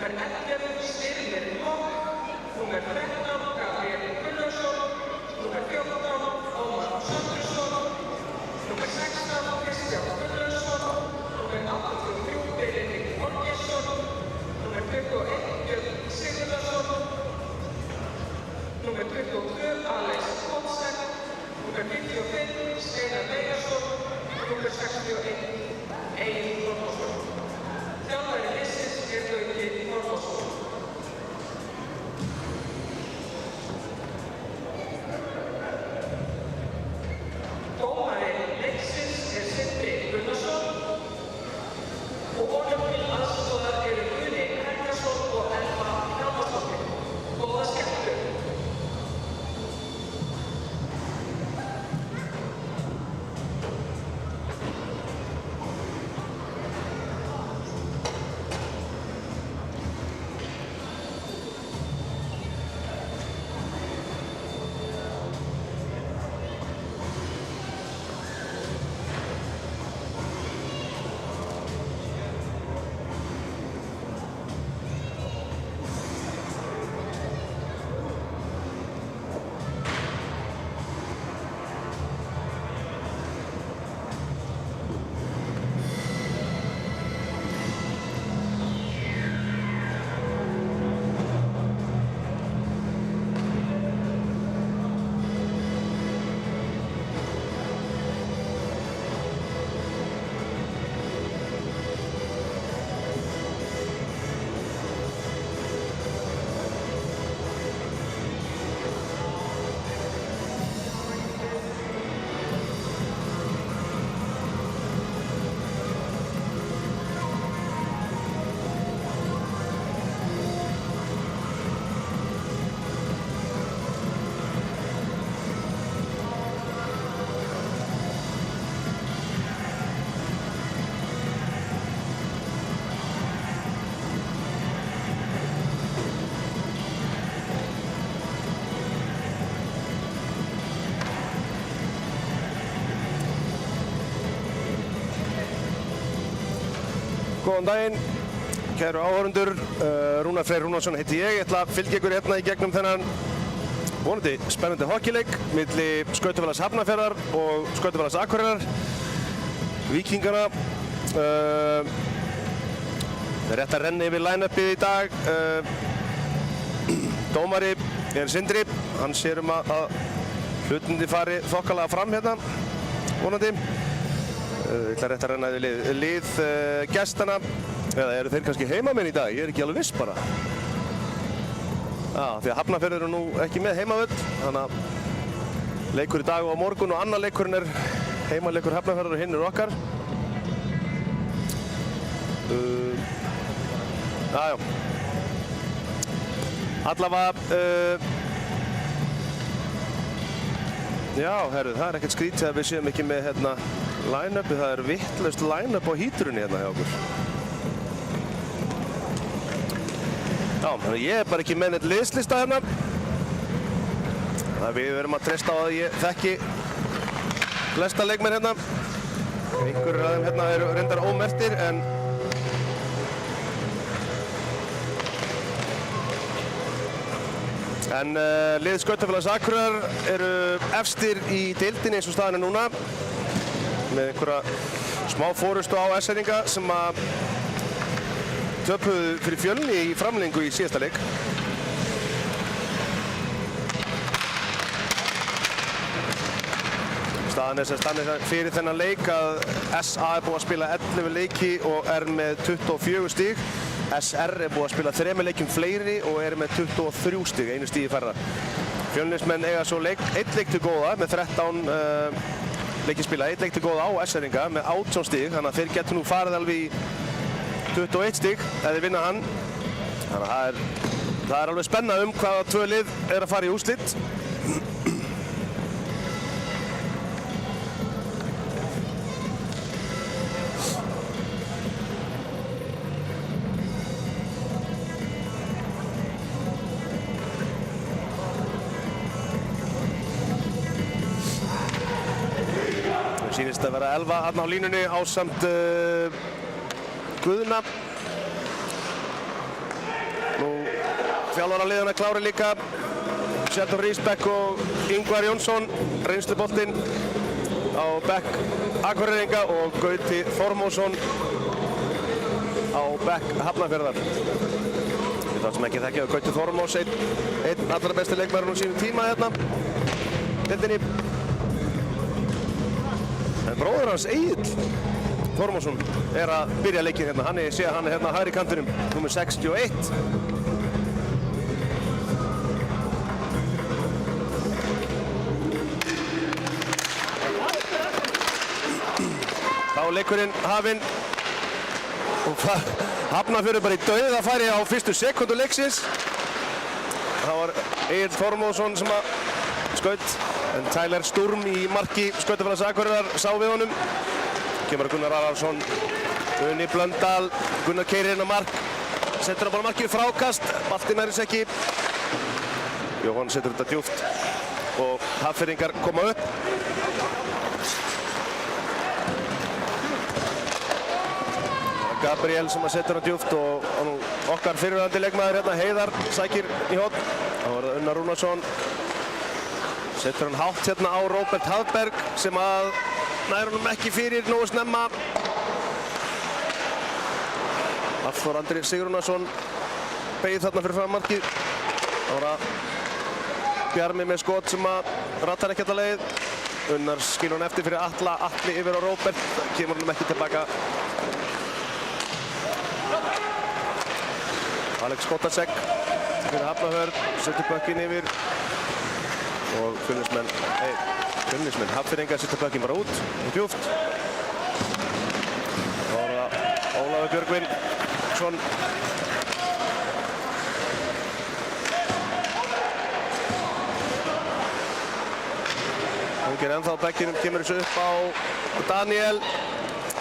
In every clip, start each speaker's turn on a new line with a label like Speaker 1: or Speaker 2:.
Speaker 1: Númer 11, Styrmir Mokk. Númer 13, Gabriel Gunnarsson. Númer 14, Ómar Sandurson. Númer 16, Kristján Gunnarsson. Númer 83, Benedikt Olgeirsson. Númer 21, Björn Sigurðarson. Númer 22, Alex Kotsen. Númer 55, Steinar Veigarsson. Númer 61, Egil Þormóðsson. Þjálfari liðsins Gauti Þormóðsson. Dómari leiksins Sindri Gunnarsson og honum til aðstoðar eru Guðni Helgason og Elva Hjálmarsdóttir. Góða skemmtun!
Speaker 2: Góðan daginn, kæru áhorfendur. Rúnar Freyr Rúnarsson heiti ég. Ég ætla að fylgja ykkur hérna í gegnum þennan vonandi spennandi hockeyleik milli Skautafélags Hafnarfjarðar og Skautafélags Akureyrar. Víkingana. Rétt að renna yfir line-upið í dag. Dómari er Sindri. Hann sér að hlutinni fari þokkalega fram hérna, vonandi. Ég ætla rétt að renna yfir lið gestana. Eða eru þeir kannski heimamenn í dag? Ég er ekki alveg viss bara. Já, því að Hafnarfjörður eru nú ekki með heimavöll. Þannig að leikur í dag og á morgun og annar leikurinn er heimaleikur Hafnarfjörður og hinn er okkar. Jájá. Allavega... Já, herru, það er ekkert skrítið að við séum ekki með hérna line-upið. Það er vitlaust line-up á híturunni hérna hjá okkur. Já, þannig ég er bara ekki með neitt liðslista hérna. Það við verum að treysta á að ég þekki flesta leikmenn hérna. Einhverjir af þeim hérna eru reyndar ómerktir, en lið Skautafélags Akureyrar eru efstir í deildinni eins og staðan er núna, með einhverja smá forystu á S-eringa sem að töpuðu fyrir Fjölni í framlengingu í síðasta leik. Staðan er þannig fyrir þennan leik að SA er búið að spila 11 leiki og er með 24 stig. SR er búið að spila 3 leikjum fleiri og er með 23 stig, einu stigi færra. Fjölnismenn eiga svo einn leik til góða með 13 leiki spila, einn leik til góða á S-eringa með 18 stig, þannig að þeir getur nú farið alveg í 21 stig ef þeir vinna hann. Þannig að það er alveg spennað hvaða tvö lið er að fara í úrslit. Sýnist að vera Elva þarna á línunni ásamt Guðna. þjálfaraliðana klári líka. Sjöldon Rísbekk og Ingvar Jónsson, reynsluboltinn á bekk Akureyringa og Gauti Þormósson á bekk Hafnarfjarðar. Við þá sem ekki þekkja Gauti Þormós, einn allra besti leikmaðurinn á sínum tíma hérna deildinni. En bróður hans Egill Þormósson er að byrja leikinn hérna. Hann er hérna hægri kantinum, númer 61. Þá leikurinn hafinn og Hafnarfjörður bara í dauðafæri á fyrstu sekundu leiksins. Það var Egill Þormósson sem að skaut, en Tyler Sturm í marki skautafélags Akureyrar sá við honum. Kemur Gunnar Ararsson, Uni Blöndal, Gunnar keyrir inn á mark, setur hann bara markið frákast, boltinn nærist ekki. Jóhann setur þetta djúpt og Hafnfirðingar koma upp. Gabriel sem að setur hann djúpt og okkar fyrirverandi leikmaður hérna, Heiðar, sækir í horn. Þá var það Unnar Rúnarsson. Setur hann hátt hérna á Róbert Hafberg sem að nær honum ekki fyrir nógu snemma. Hafþór Andri Sigurjónsson beið þarna fyrir fram markið. Það var að Bjarmi með skot sem að rattar ekki alla leið. Unnar skilur hann eftir fyrir Atli yfir á Róbert. Kemur honum ekki tilbaka. Alex Kotasek fyrir Hafnarfjörð, setur bökkinn yfir og Fjölnismenn Hafnfirðingar setur bökkinn bara út og djúpt. Þá var það Ólafur Björgvinsson. Hungir ennþá bekkinum, kemur þessu upp á Daniel,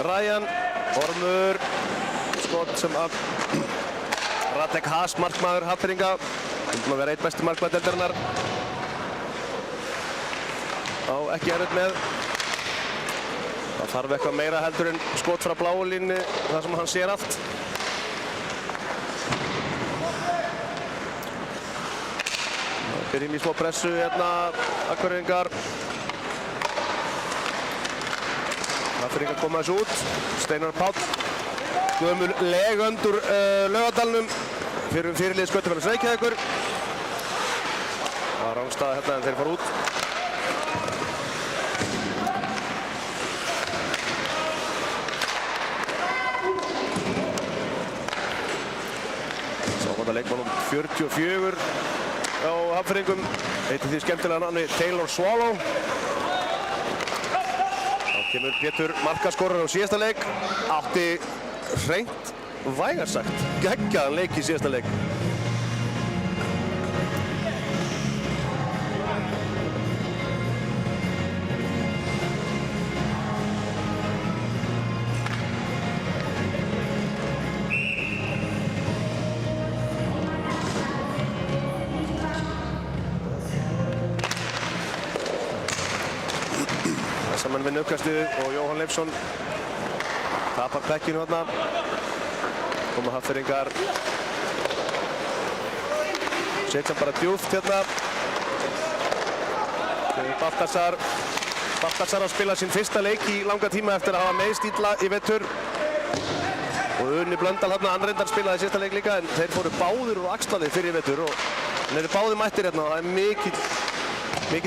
Speaker 2: Ryan, Ormur, skot sem að Radek Haas, markmaður Hafnfirðinga, búinn að vera einn besti markmaður deildarinnar. Á ekki erfitt með. Það þarf eitthvað meira heldur en skot frá bláu línunni þar sem hann sér allt. Byrjum í smá pressu hérna, Akureyringar. Hafnfirðingar koma þessu út. Steinar Páll, gömul legöndur Laugardalnum, fyrirlið skautafélags Reykjavíkur. Það var rangstaða hérna en þeir fara út. Sákvæmda leikmannum 44 á Hafnfirðingum, heitir því skemmtilega nafni Taylor Swallow. Þá kemur Pétur markaskorur á síðasta leik, átti hreint vægarsagt geggjaðan leik í síðasta leik. Saman við uppkastið og Jóhann Leifsson tapar bekkinu þarna. Koma Hafnfirðingar, setja bara djúpt hérna. Baltasar að spila sinn fyrsta leik í langa tíma eftir að hafa meiðst illa í vetur. Og Uni Blöndal hérna, hann reyndar spilaði síðasta leik líka, en þeir fóru báðir úr axlaði fyrir í vetur og þeir eru báðir mættir hérna og það er mikill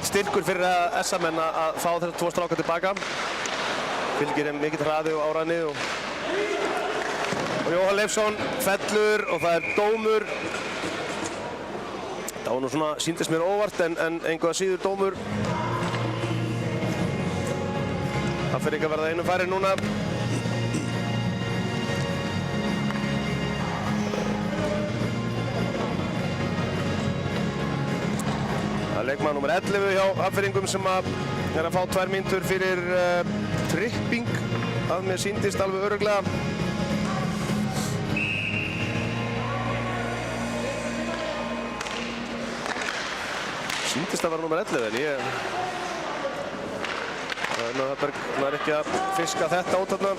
Speaker 2: styrkur fyrir SA-menn að fá þessar tvo stráka tilbaka. Fylgir þeim mikill hraði og áræðni og Jóhann Leifsson fellur og það er dómur. Það var nú svona, sýndist mér óvart en einhvað síður dómur. Það fyrir ekki að verða einum færi núna. Það er leikmaður nr. 11 hjá Hafnfirðingum sem er að fá 2 mínútur fyrir tripping að mér sýndist alveg örugglega. Sýndist að vera nr. 11 en Hafberg nær ekki að fiska þetta út þarna.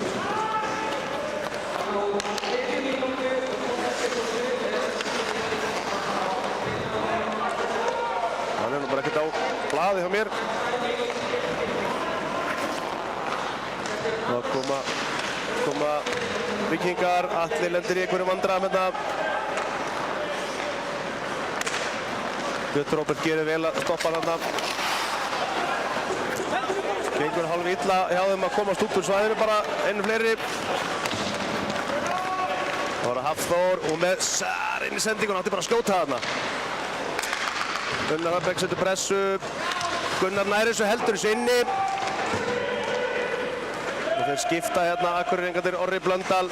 Speaker 2: var ekkert á blaði hjá mér. Og koma Víkingar, Atli lendir í einhverjum vandræðum hérna. Björn Róbert gerir vel að stoppa hann þarna. Gengur hálf illa hjá þeim að komast út úr svæðinu bara, einu fleiri. Það var að Hafþór og með Sær inn í sendingun, hann átti bara að skjóta þarna. Gunnar Hafbæk setur pressu, Gunnar nær þessu, heldur þessu inni. Og þeir skipta hérna Akureyringarnir, Orri Blöndal,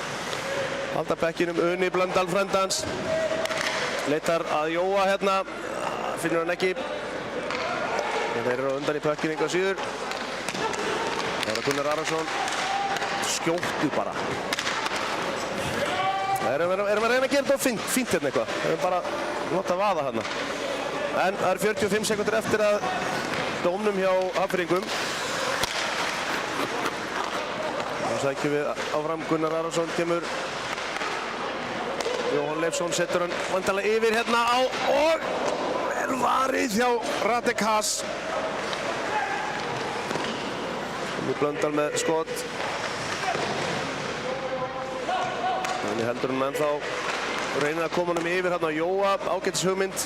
Speaker 2: halda bekkinum Uni Blöndal frendans. Leitar að Jóa hérna, finnur hann ekki. Þeir eru undan í pökkinu einhvað síður. Það var Gunnar Arason, skjóttu bara. Erum við að reyna að gera þetta fínt hérna eitthvað. Erum bara að nota að vaða hérna. En það er 45 sekundur eftir að dómnum hjá Hafnfirðingum. Þá sækjum við áfram, Gunnar Arason kemur. Jóhann Leifsson setur hann vantanlega yfir hérna á og vel varið hjá Radek Haas. Blöndal með skot. Þannig heldur hann ennþá reynir að koma hann yfir hérna á Jóa, ágætis hugmynd.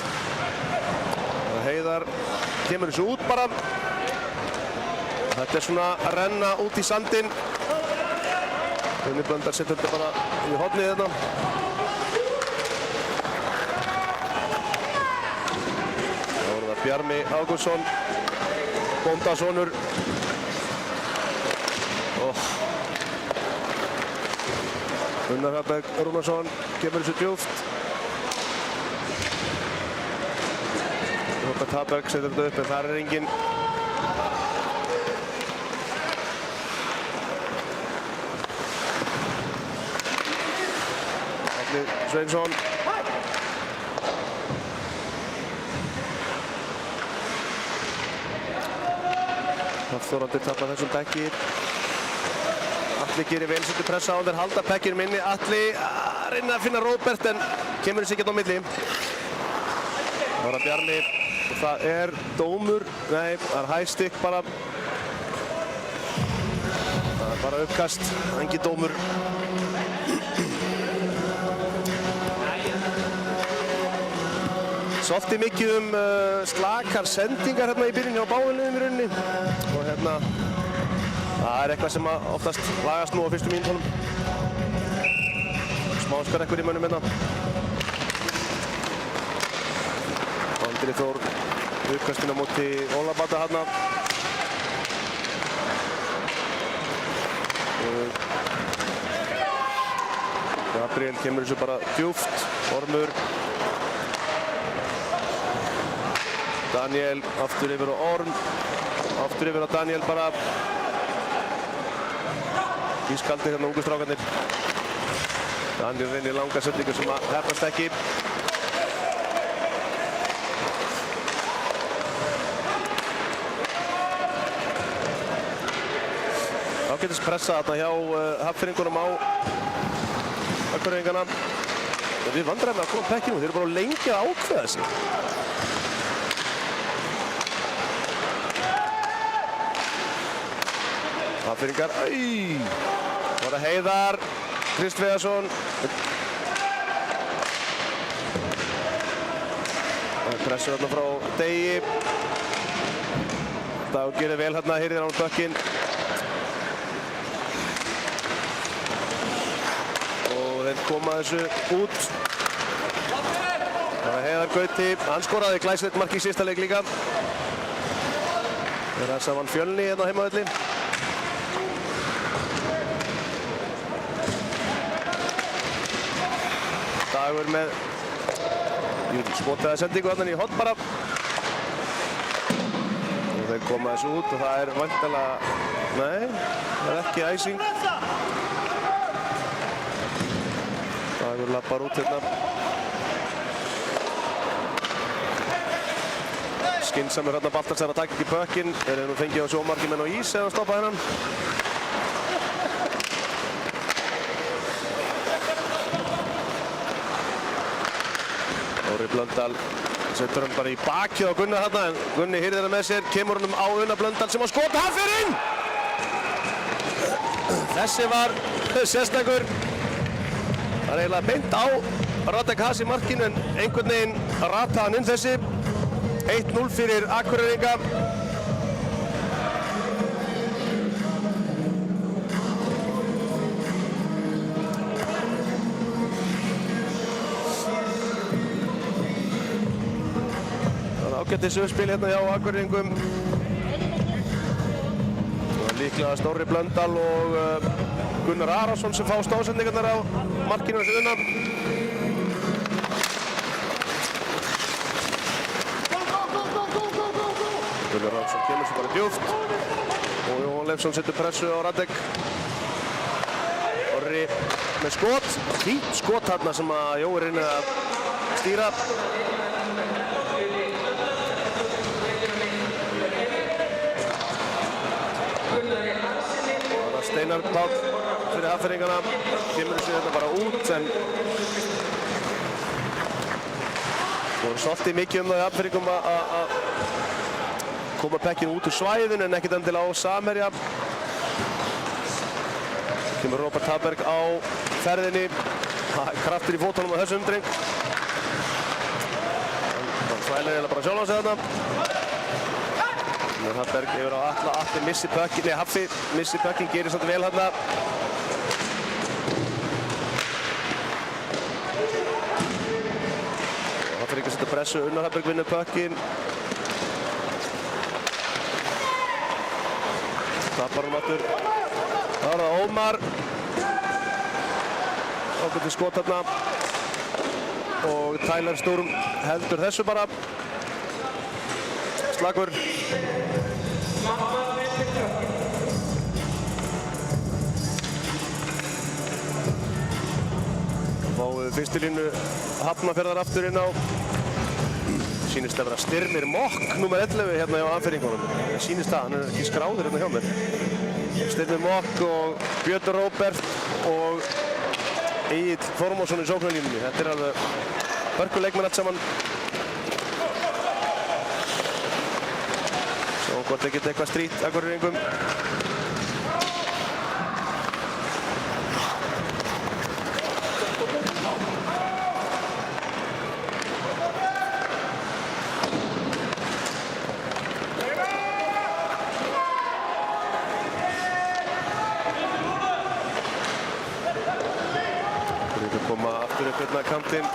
Speaker 2: Heiðar kemur þessu út bara. Þetta er svona að renna út í sandinn. Uni Blöndal setur þetta bara í hornið hérna. Þá er það Bjarmi Ágústsson, bóndasonur. Gunnar Hafbæk Rúnarsson kemur þessu djúpt. Robert Hafbæk setur þetta upp en þar er enginn. Atli Sveinsson. Hafþórandi tapar þessum bekki. Atli gerir vel, setur pressa á hann, þeir halda bekkinn minni. Atli reynir að finna Róbert en kemur þessi ekkert á milli. Það var að Bjarni og það er dómur. Nei, það er high stick bara. Það er bara uppkast, engin dómur. Svolítið mikið slakar sendingar hérna í byrjun hjá báðum í rauninni. Og hérna það er eitthvað sem oftast lagast nú á fyrstu mínútunum. Smá skarrekkur í mönnum hérna. Andri Þór uppkastinn á móti Ólafbata hérna. Gabriel kemur þessu bara djúpt. Ormur. Daniel aftur yfir á Orm. Aftur yfir á Daniel bara. Ískaldi hérna ungu strákarnir. Daniel reynir langa sendingu sem að hefnast ekki. Ágætis pressa þarna hjá Hafnfirðingunum á Akureyringana. Við vandræðum með að koma pekkinu, þeir eru bara lengi að ákveða sig. Hafnfirðingar, það var Heiðar, Kristvegason. Pressur hérna frá Degi. Dagur gerir vel hérna, hirðir hann bökkinn. Og þeir koma þessu út. Það var Heiðar Gauti, hann skoraði glæsilegt mark í síðasta leik líka. Þeir þess að vann Fjölni hérna á heimavelli. Dagur með spotaði sendingu hann í hotn bara. Og þeir koma þessu út og það er væntanlega, nei, það er ekki æsing. Dagur lappar út hérna. Skynsamur hérna Baltasar að taka ekki bökkinn. Þeir eru nú fengið á sjómarki menn á ís eða stoppa hennan. Orri Blöndal Setur hann bara í bakið á Gunnar þarna, en Gunni hirðir það með sér, kemur honum á Unnar Blöndal sem á skot, hann fer inn! Þessi var sérstakur. Það er eiginlega beint á Radek Has í markinu, en einhvern veginn rataði hann inn þessi. 1-0 fyrir Akureyringa. Ágættis uppspil hérna hjá Akureyringum. Líklega Snorri Blöndal og Gunnar Arason sem fá stóðsendingarnar á markinu hans Unna. Gunnar Arason kemur svo bara djúpt og Jóhann Leifsson setur pressu á Radek. Orri með skot. Fínt skot þarna sem að Jói reynir að stýra. Steinar Páll fyrir Hafnfirðingana, kemur þessu hérna bara út, en voru svolítið mikið það í Hafnfirðingum að koma bekkinu út úr svæðinu en ekkert endilega á samherja. Kemur Róbert Hafberg á ferðinni, kraftur í fótunum á þessu umdreng. Hann svælir eiginlega bara sjálf á sig þarna. Hafberg yfir á Atla, Atli missi pökkin, nei Haffi missi pökkin, gerir svolítið vel hérna. Hafberg að setja pressu, Unnar Hafberg vinnur pökkin. Tapar hann aftur. Það er það Ómar. Ákveðið skot hérna. Og Tyler Sturm heldur þessu bara. Slagur. Fáum fyrstu línu Hafnarfjarðar aftur inn á. Sýnist að vera Styrmir Mokk, nr. 11 hérna hjá Hafnfirðingunum. Sýnist það, hann er ekki skráður hérna hjá mér. Styrmir Mokk og Björn Róbert og Egill Þormósson í sóknarlínunni. Þetta er alveg hörkuleikmenn allt saman. Svo hvort ekkert eitthvað strít Akureyringum. Hérna kantinn.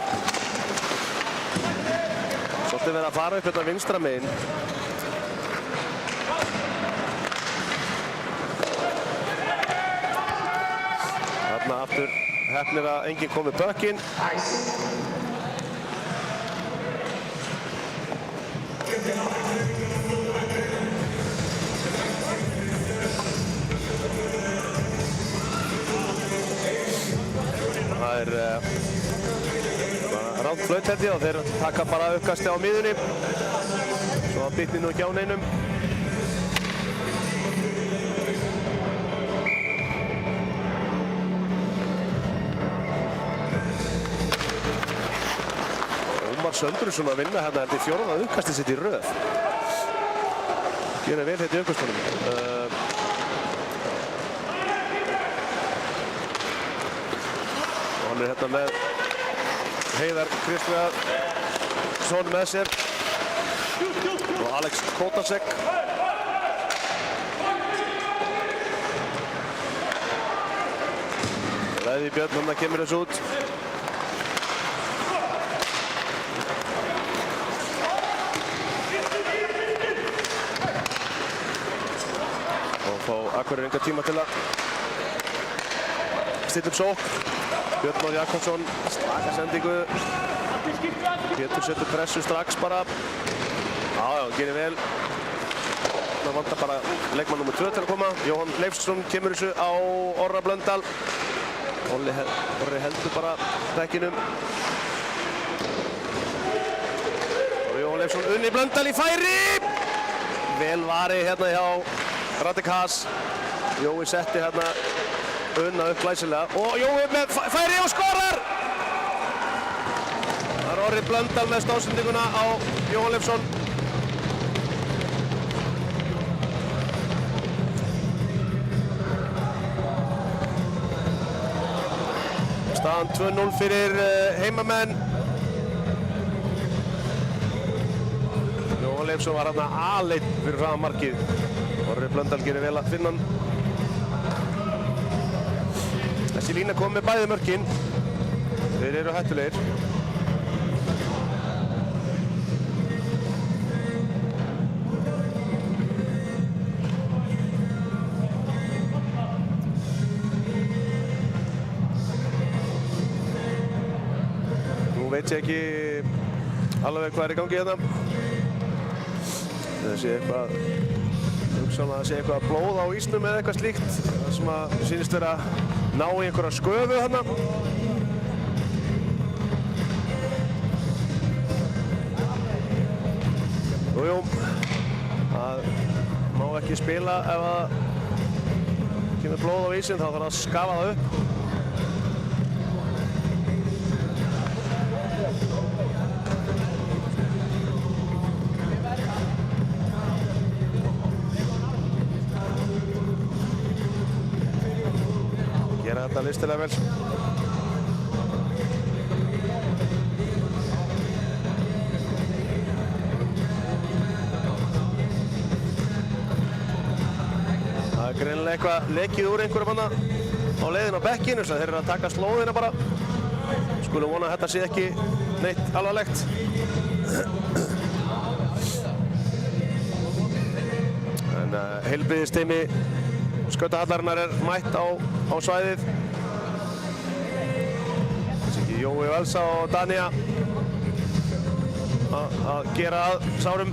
Speaker 2: Svolítið verið að fara upp hérna vinstra megin. Þarna aftur heppnir að enginn kom við pökkinn. Það er rátt flaut held ég og þeir taka bara uppkasti á miðunni. Svo að bitni nú ekki á neinum. Ómar Söndrunsson að vinna hérna held ég fjórða uppkastið sitt í röð. Gerir vel hérna í uppkastunum. Hann er hérna með Heiðar Kristlegason með sér og Alex Kotasek. Leði Björn, hann kemur þessu út. Og fá Akureyringar tíma til að stilla upp sókn. Björn Már Jakobsson, slaka sendingu. Pétur setur pressu strax bara. Já, gerir vel. Það vantar bara leikmann nr. 2 til að koma. Jóhann Leifsson kemur þessu á Orra Blöndal. Orri heldur bara dekkinum. Og Jóhann Leifsson Unni Blöndal í færi. Vel varið hérna hjá Radek Has. Jói setti hérna Unna upp glæsilega og Jói með færi og skorar! Það er Orri Blöndal með stóðsendinguna á Jóhann Leifsson. Staðan 2-0 fyrir heimamenn. Jóhann Leifsson var hérna aleinn fyrir framan markið. Orri Blöndal gerir vel að finna hann. Þessi lína kom með bæði mörkin. Þeir eru hættulegir. Nú veit ég ekki alveg hvað er í gangi hérna. Það sé eitthvað, hugsanlega að sé eitthvað blóð á ísnum eða eitthvað slíkt. Það sem að sýnist vera að ná í einhverja sköfu hérna. Jú, það má ekki spila ef það kemur blóð á ísinn, þá þarf það að skafa það upp. Gera þetta listilega vel. Það er greinilega eitthvað lekið úr einhverjum hana á leiðin á bekkinu, þess að þeir eru að taka slóðina bara. Skulum vona að þetta sé ekki neitt alvarlegt. En heilbrigðisteymi skautahallarinnar er mætt á svæðið. Þessi ekki Jói Velsa og Dania að gera að sárum.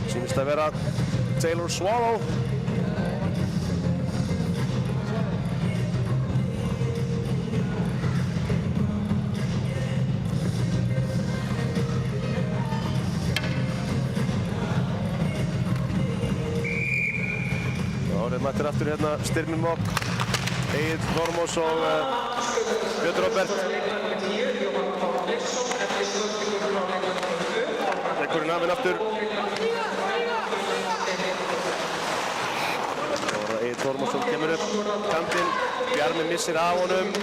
Speaker 2: Sýnist að vera Taylor Swallow. Árið mættir aftur hérna Styrmir Mokk, Egill Þormós og Björn Róbert. Ekkurinn hafinn aftur. Egill Þormósson kemur upp kantinn, Bjarmi missir af honum.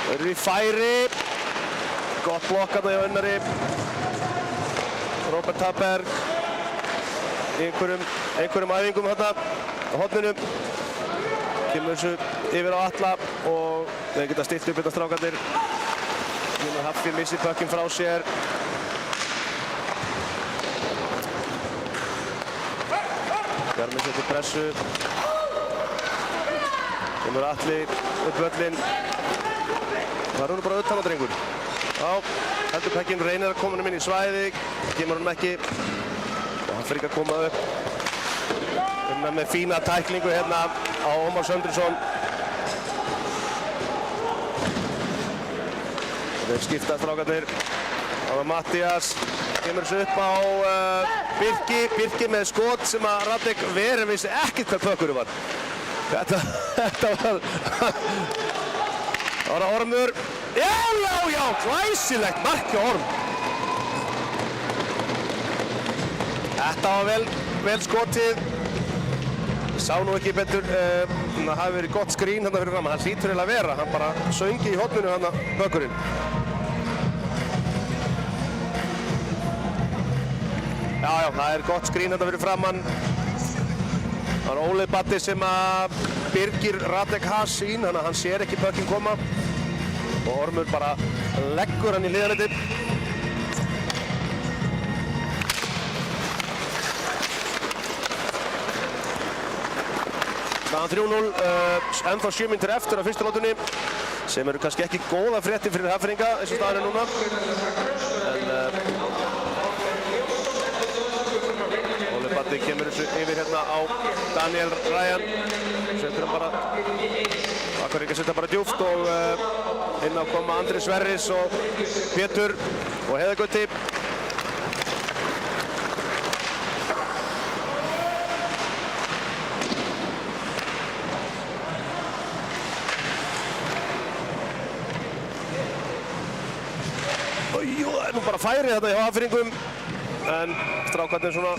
Speaker 2: Það eru í færi. Gott blokk hérna hjá Unnari. Róbert Taberg í einhverjum æfingum hérna á horninu. Kemur þessu yfir á Atla og þeir geta stillt upp hérna strákarnir. Haffi missir pökkinn frá sér. Bjarmi setur pressu. Kemur Atli upp völlinn. Það er hún bara utan á drengur. Já, heldur pökkinn, reynir að koma honum inn í svæði. Kemur honum ekki. Og hann fyrir ekki að koma upp. Með fína tæklingu hérna á Ómar Söndruson. Þeir skipta strákarnir. Það var Mattías. Kemur þessu upp á Birki með skot sem að Radek Vere vissi ekkert hvað pökkurinn var. Þetta var Ormur. Já, glæsilegt mark hjá Orm. Þetta var vel skotið. Sá nú ekki betur, það hafi verið gott skrín hérna fyrir fram. Það hlýtur eiginlega að vera, hann bara söngi í horninu hérna pökkurinn. Já, það er gott skrín hérna fyrir framann. Það er Óli Batti sem að byrgir Radek Haas sín, þannig að hann sér ekki pökkinn koma. Og Ormur bara leggur hann í hliðarleiti. Staðan 3-0, ennþá 7 mínútur eftir á fyrstu lotunni, sem eru kannski ekki góða fréttir fyrir Hafnfirðinga eins og staðan er núna. En Óli Batti kemur þessu yfir hérna á Daniel Ryan. Setur hann bara, Akkur ekki að setja bara djúpt og inn á koma Andri Sverris og Pétur og Heiðargöti. það er nú bara færi þetta hjá Hafnfirðingum. En strákarnir svona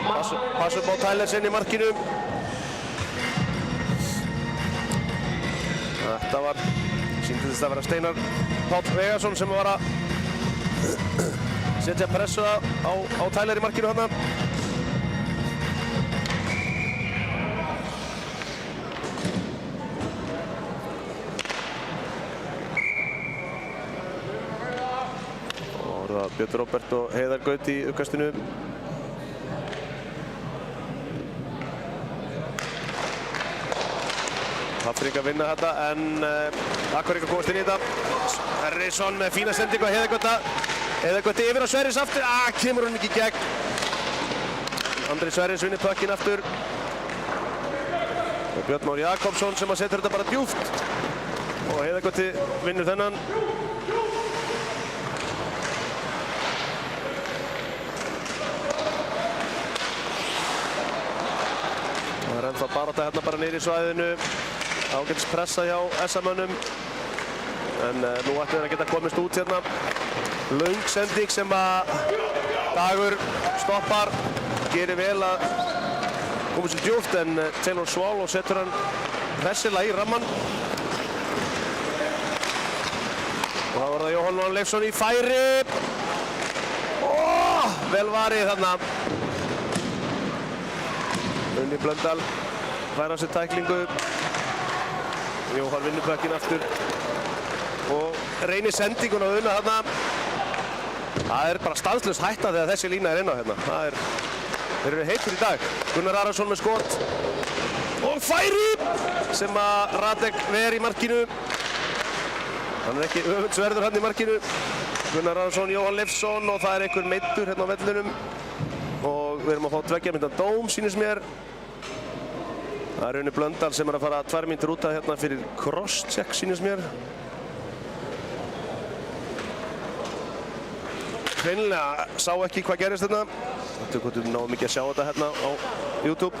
Speaker 2: passa upp á Tyler sinn í markinu. Þetta var, sýndist að vera Steinar Páll Vegarsson sem var að setja pressu á Tyler í markinu þarna. Björn Róbert og Heiðar Gaut í uppkastinu. Hafnfirðingar vinna þetta en Akureyringar komast inn í þetta. Sverrisson með fína sendingu á Heiðar Gauta. Heiðar Gauti yfir á Sverris aftur. Kemur hún ekki í gegn. Andri Sverris vinnur puckinn aftur. Og Björn Már Jakobsson sem að setur þetta bara djúpt. Og Heiðar Gauti vinnur þennan. Það er ennþá barátta hérna bara niður í svæðinu. Ágætis pressa hjá SA-mönnum. En nú ættu þeir að geta komist út hérna. Löng sending sem að Dagur stoppar. Gerir vel að koma sér djúpt en Taylor Swallow setur hann hressilega í rammann. Og þá var það Jóhann Már Leifsson í færi. Vel varið þarna. Unni Blöndal fær á sig tæklingu. Jóhann vinnur puckinn aftur og reynir sendingun á Una þarna. Það er bara stanslaus hætta þegar þessi lína er inn á hérna. Þeir eru heitur í dag. Gunnar Arason með skot og færi sem að Radek ver í markinu. Hann er ekki öfundsverður hann í markinu. Gunnar Arason, Jóhann Leifsson og það er einhver meiddur hérna á vellinum. Og við erum að fá 2 mínútna dóm, sýnist mér. Það er Unni Blöndal sem er að fara 2 mínútur út af hérna fyrir cross-check, sýnist mér. Hreinlega sá ekki hvað gerist hérna. Þetta er hvort við náum ekki að sjá þetta hérna á YouTube.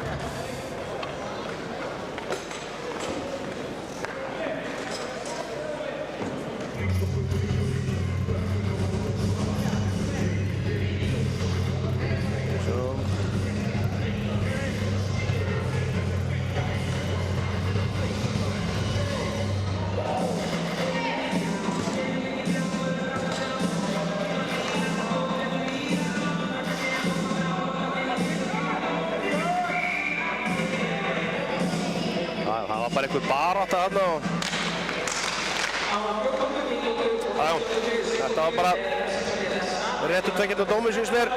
Speaker 2: Bara einhver barátta þarna og þetta var bara réttur 2 mínútna dómur sýnist mér.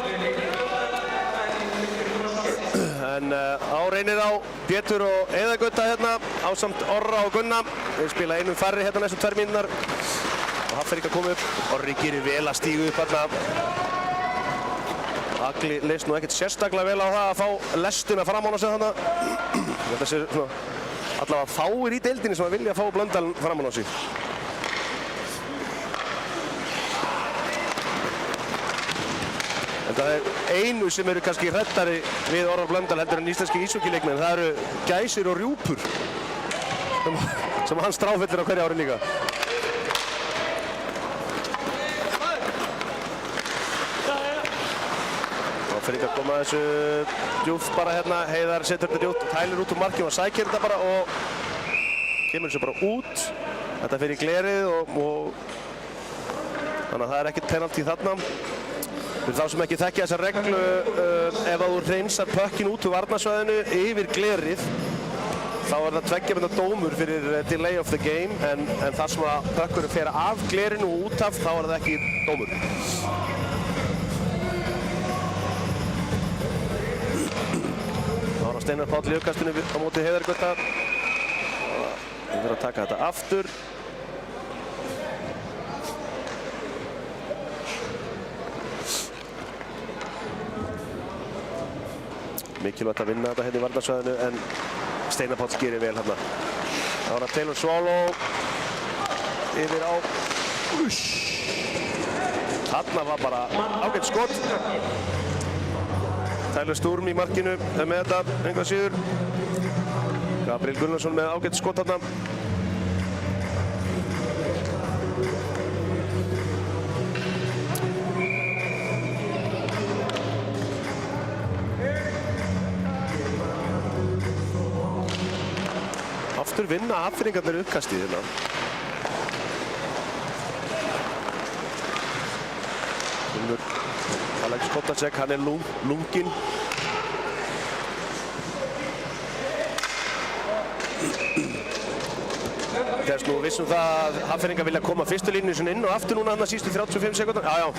Speaker 2: En á reynir á Pétur og Heiðar Gauta hérna ásamt Orra og Gunna. Þeir spila einum færri hérna næstu 2 mínúturnar og Hafnfirðingar koma upp. Orri gerir vel að stígu upp hérna. Agli leist nú ekkert sérstaklega vel á það að fá lestuna fram á sig þarna. Þetta sé svona allavega fáir í deildinni sem að vilja fá Blöndal framan á sig. En það er einu sem eru kannski hræddari við Orra Blöndal heldur en íslenski íshokkíleikmenn. Það eru gæsir og rjúpur sem hann stráfellir á hverju ári líka. Hafnfirðingar koma þessu djúpt bara hérna. Heiðar setur þetta djúpt, Tyler út úr markinu og sækir þetta bara og kemur þessu bara út. Þetta fer í glerið og þannig að það er ekkert penalty þarna. Fyrir þá sem ekki þekkja þessa reglu, ef að þú hreinsar puckinn út úr varnarsvæðinu yfir glerið, þá er það 2 mínútna dómur fyrir delay of the game, en þar sem að puckurinn fer af glerinu og út af, þá er það ekki dómur. Steinar Páll í uppkastinu á móti Heiðar Gauta. Við verðum að taka þetta aftur. Mikilvægt að vinna þetta hérna í varnarsvæðinu en Steinar Páll gerir vel hérna. Það var að Taylor Swallow yfir á Þarna var bara ágætt skot. Tyler Sturm í markinu með þetta, einhvað síður. Gabriel Gunnarsson með ágætt skot þarna. aftur vinna Hafnfirðingarnir uppkastið hérna. Alex Kotasek, hann lunginn. Þess nú vissum það að Hafnfirðingar vilja koma fyrstu línu svona inn og aftur núna hann að sístu 35 sekúndar. Já.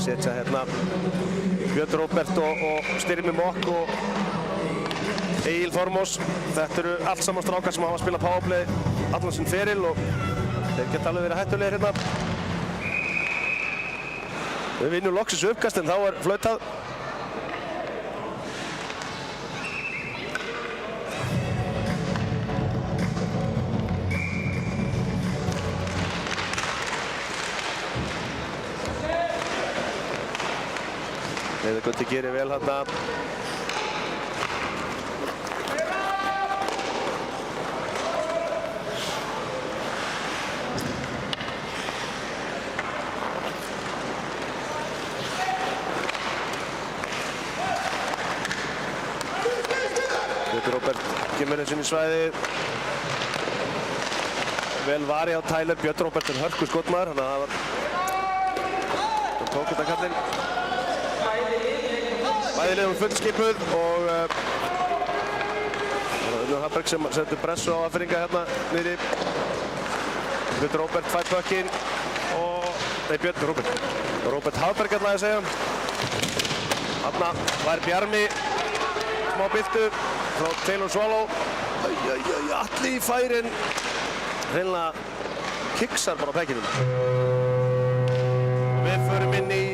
Speaker 2: Setja hérna Björn Róbert og Styrmi Mokk og Egil Þormós. Þetta eru allt saman strákar sem hafa spilað powerplay allan sinn feril og þeir geta alveg verið hættulegir hérna. Við vinnum loksins uppkast en þá flautað. Heiðar Gutti gerir vel hérna. Björn Róbert kemur eins inn í svæði. Vel varið á Tyler. Björn Róbert hörku skotmaður, þannig að það tók þetta kallinn. Bæði liðum fullskipuð og Unnur Hafberg sem setur pressu á Hafnfirðinga hérna niðri. Björn Róbert fær pökkinn og... Nei, Björn Róbert Hafberg ætlaði að segja. Þarna var Bjarmi smá byltu frá Taylor Swallow. Alli í færin. Hreinlega kiksar bara á pekkinum. Við förum inn í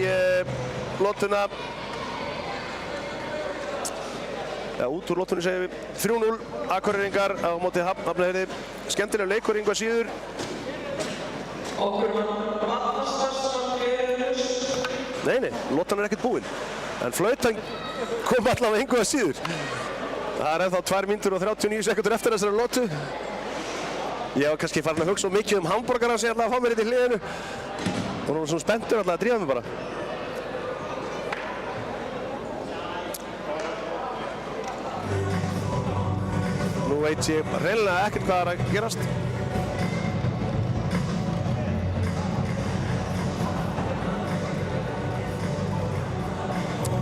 Speaker 2: lotuna. Út úr lottunni segjum við 3-0 Akureyringar á móti Hafnarfirði. Skemmtilegur leikur engu að síður. Nei, lottan ekkert búinn. En flautan kom allavega engu að síður. Það ennþá 2 mínútur og 39 sekúndur eftir þessari lotu. Ég var kannski farin að hugsa mikið hamborgaran sem ég ætlaði að fá mér í hliðinu. Og nú var svona spenntur að drífa mig bara. Nú veit ég reynilega ekkert hvað að gerast.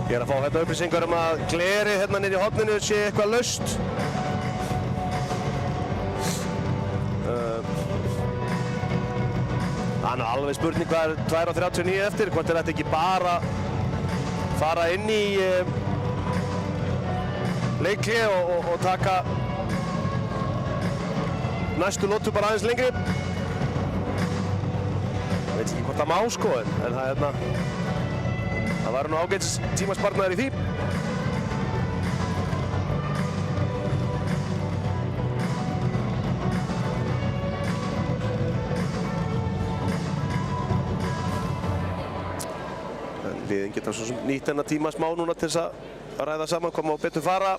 Speaker 2: Ég að fá hérna upplýsingar að glerið hérna niður í horninu sé eitthvað laust. Það er alveg spurning hvað 2:39 eftir, hvort þetta ekki bara fara inn í leikli og taka næstu lotu bara aðeins lengri. Ég veit ekki hvort það má sko, en það var nú ágætis tímasparnaður í því. Liðin geta svo sem nýtt þennan tíma smá núna til þess að ræða saman hvað má betur fara.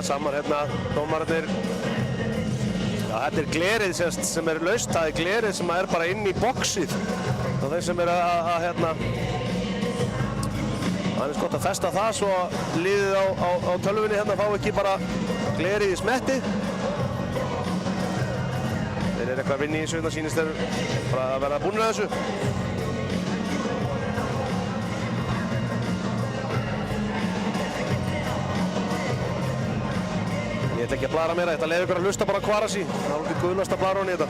Speaker 2: Saman hérna dómararnir. Já, þetta glerið sem laust, það glerið sem bara inn í boxið. Og þeir sem að hérna það er gott að festa það svo liðið á tölvunni hérna fá ekki bara glerið í smetti. Þeir eitthvað að vinna í þessu, það sýnist þeir bara að vera búnir að þessu. Ég ætla ekki að blara meira, ég ætla að leyfa ykkur að hlusta bara á Kvarasi. Það er ekki guðlast að blara hún í þetta.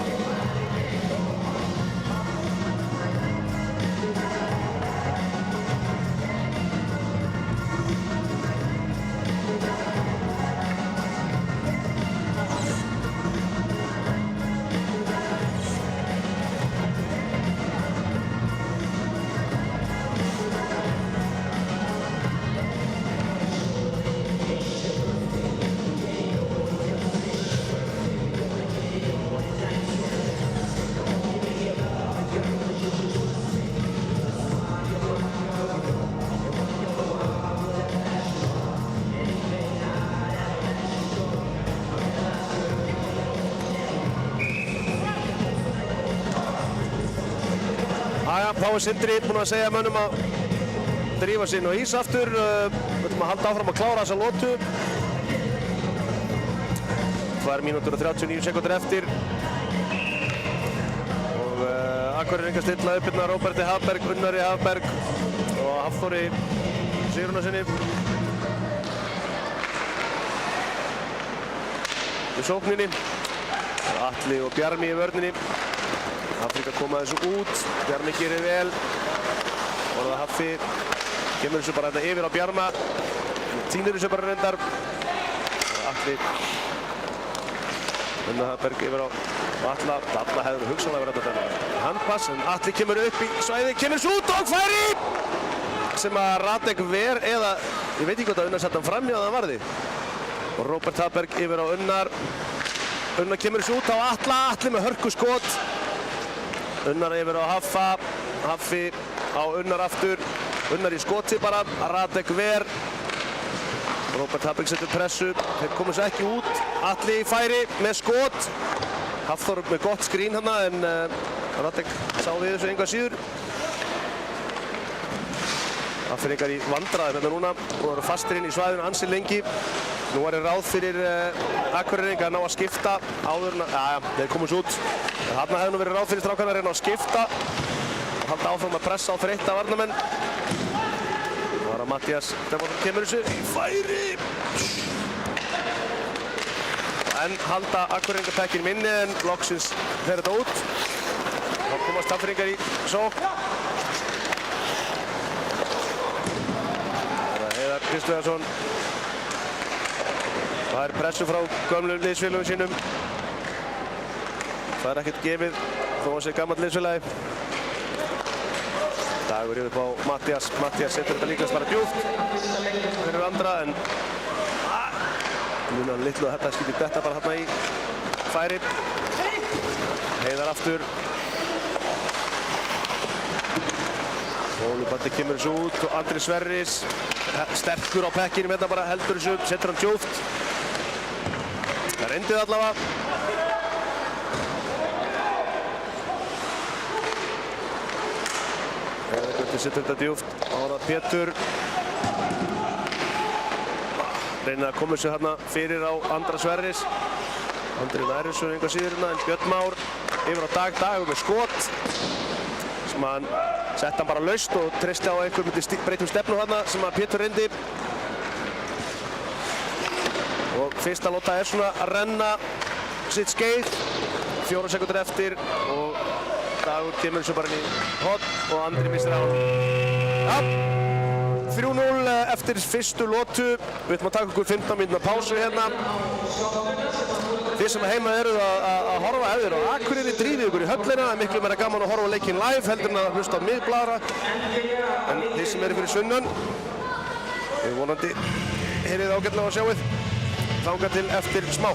Speaker 2: þá er Sindri búinn að segja mönnum að drífa sig inn á ís aftur. Við ætlum að halda áfram að klára þessa lotu. 2 mínútur og 39 sekúndur eftir. Og Akureyringar stilla upp hérna Róberti Hafberg, Unnari Hafberg og Hafþóri Sigurnarsinni. Í sókninni. Atli og Bjarmi í vörninni. Hafþór koma þessu út. Bjarmi gerir vel. Og það Haffi kemur þessu bara hérna yfir á Bjarma. Týnir þessu bara reyndar. Atli. Unnar Hafberg yfir á Atla. Atla hefur hugsanlega verið þetta handpass. En Atli kemur upp í svæði. Kemur þessu út og færi! Sem að Radek ver eða ég veit ekki hvort að Unnar sett hann fram hjá það varði. Og Róbert Hafberg yfir á Unnar. Unnar kemur þessu út á Atla. Atli með hörku skot. Unnar yfir á Haffa. Haffi á Unnar aftur. Unnar í skoti bara. Radek ver. Róbert Hafberg setur pressu. Þeir komur sér ekki út. Atli í færi með skot. Hafþór með gott skrín hérna en Radek sá við þessu enga síður. Akureyringar í vandræðum hérna núna og eru fastir inn í svæðinu ansi lengi. Nú er ráð fyrir Akureyringar að ná að skipta áður en þeir komast út. Þarna hefði nú verið ráð fyrir strákarna að reyna að skipta og halda áfram að pressa á þreytta varnarmenn. Það var að Matthías Stefánsson kemur þessu í færi. En halda Akureyringar tekkin minni en loksins fer þetta út. Þá komast Akureyringar í sókn. Kristjánsson. Það er pressu frá gömlu liðsfélögum sínum. Það er ekkert gefið þó að sé gamall liðsfélagi. Dagur yfir á Matthías. Matthías setur þetta líkast bara djúpt fyrir andra en núna litlu að þetta skiptir detta bara hérna í færi. Heiðar aftur. Ólubandi kemur þessu út og Andri Sverris sterkur á pekkinum hérna bara heldur þessu upp, setur hann djúpt. Það reyndi það allavega. Heiðar setur þetta djúpt. Ára Pétur. Reynir að koma þessu hérna fyrir á Andra Sverris. Andri nær þessu enga síður hérna en Björn Már yfir á Dag. Dagur með skot. Sem hann sett hann bara laust og treysti á einhver myndi breytum stefnu þarna sem að Pétur reyndi. Og fyrsta lota er svona að renna sitt skeið. 4 sekúndur eftir og Dagur kemur þessu bara inn í horn og Andri missir á hann. 3-0 eftir fyrstu lotu. Við ætlum að taka okkur 15 mínútna pásu hérna. Þið sem heima eruð að horfa eftir á Akureyri, drífið ykkur í höllina. Það er miklu meira gaman að horfa á leikinn live heldur en að hlusta á mig blara. En þið sem eru fyrir sunnan, við vonandi heyrið ágætlega á sjáið. Þangað til eftir smá.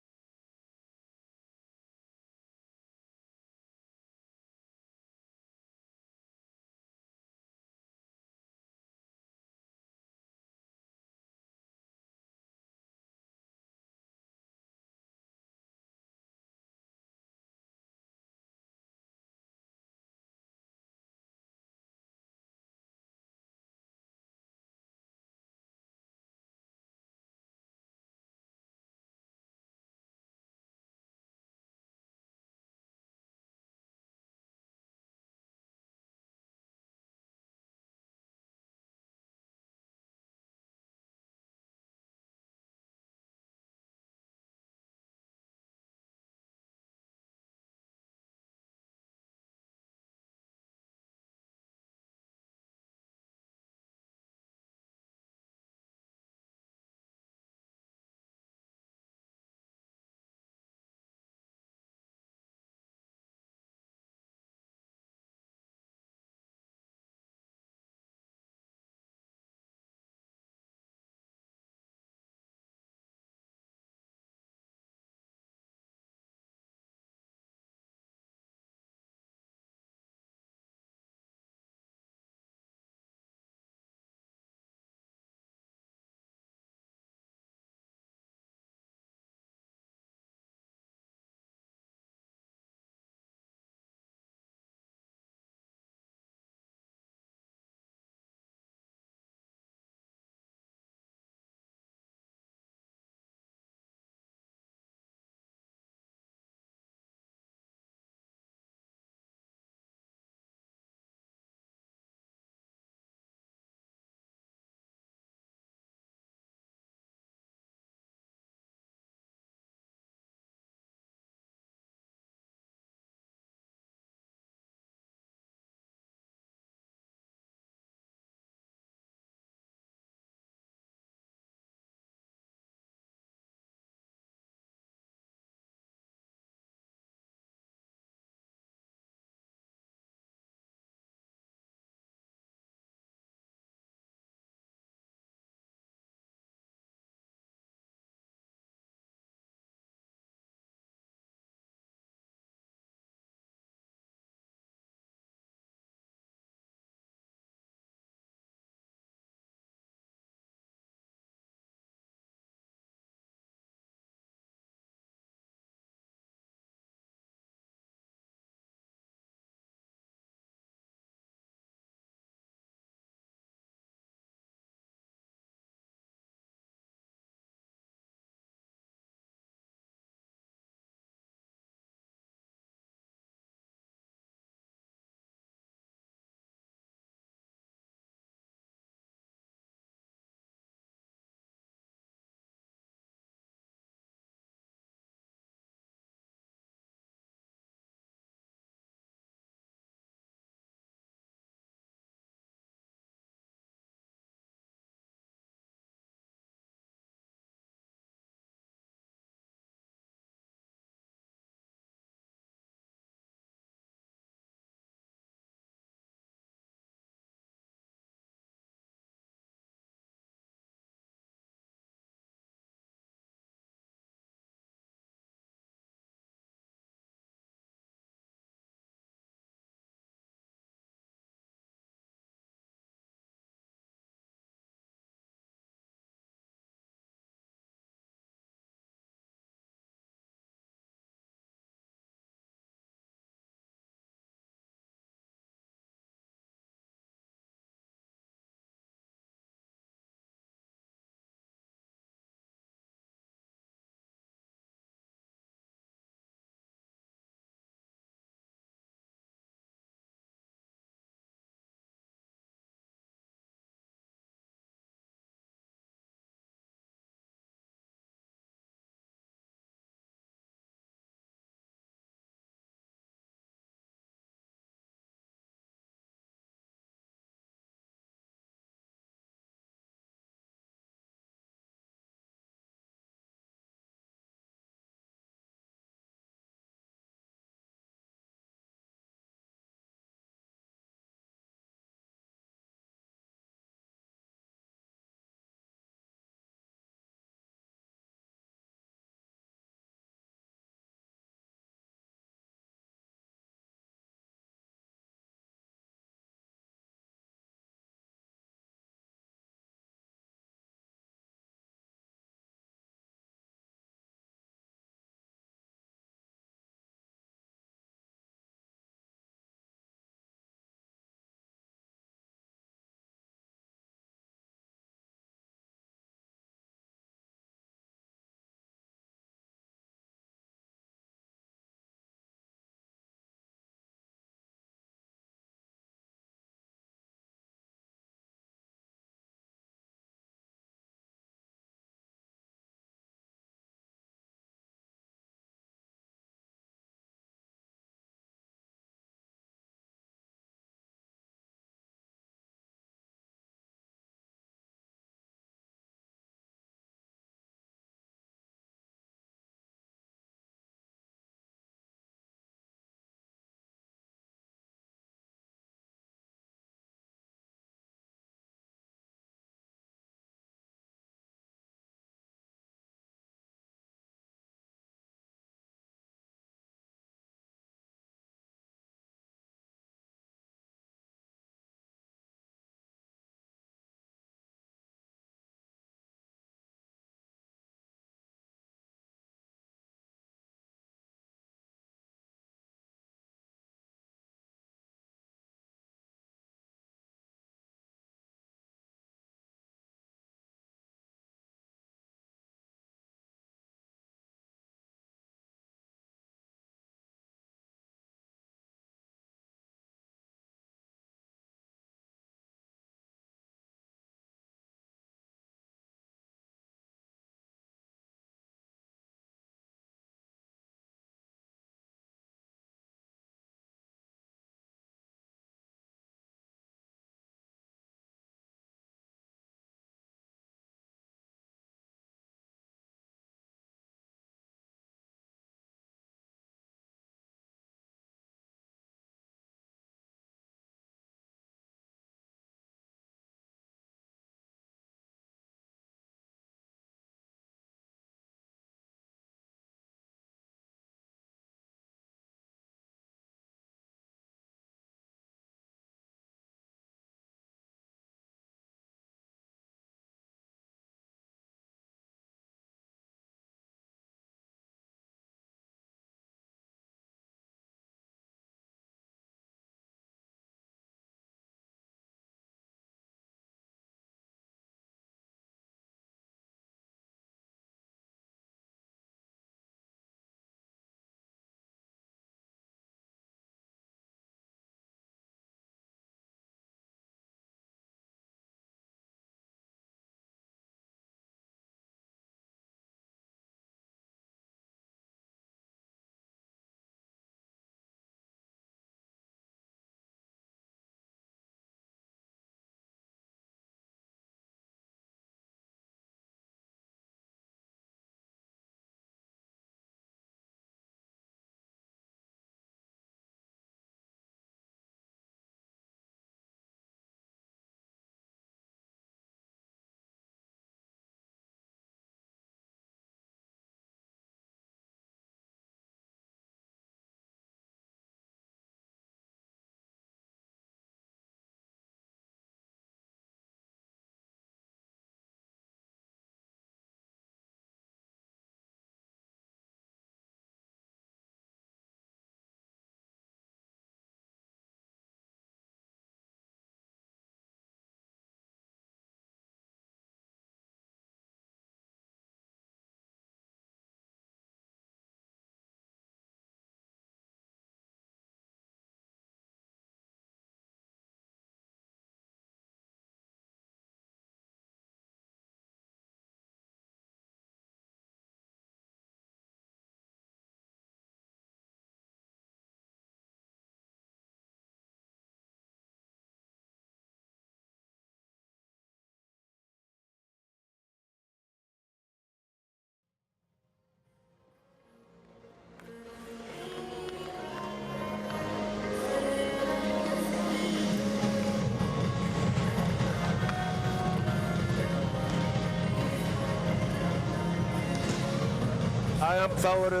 Speaker 2: Jæja, þá eru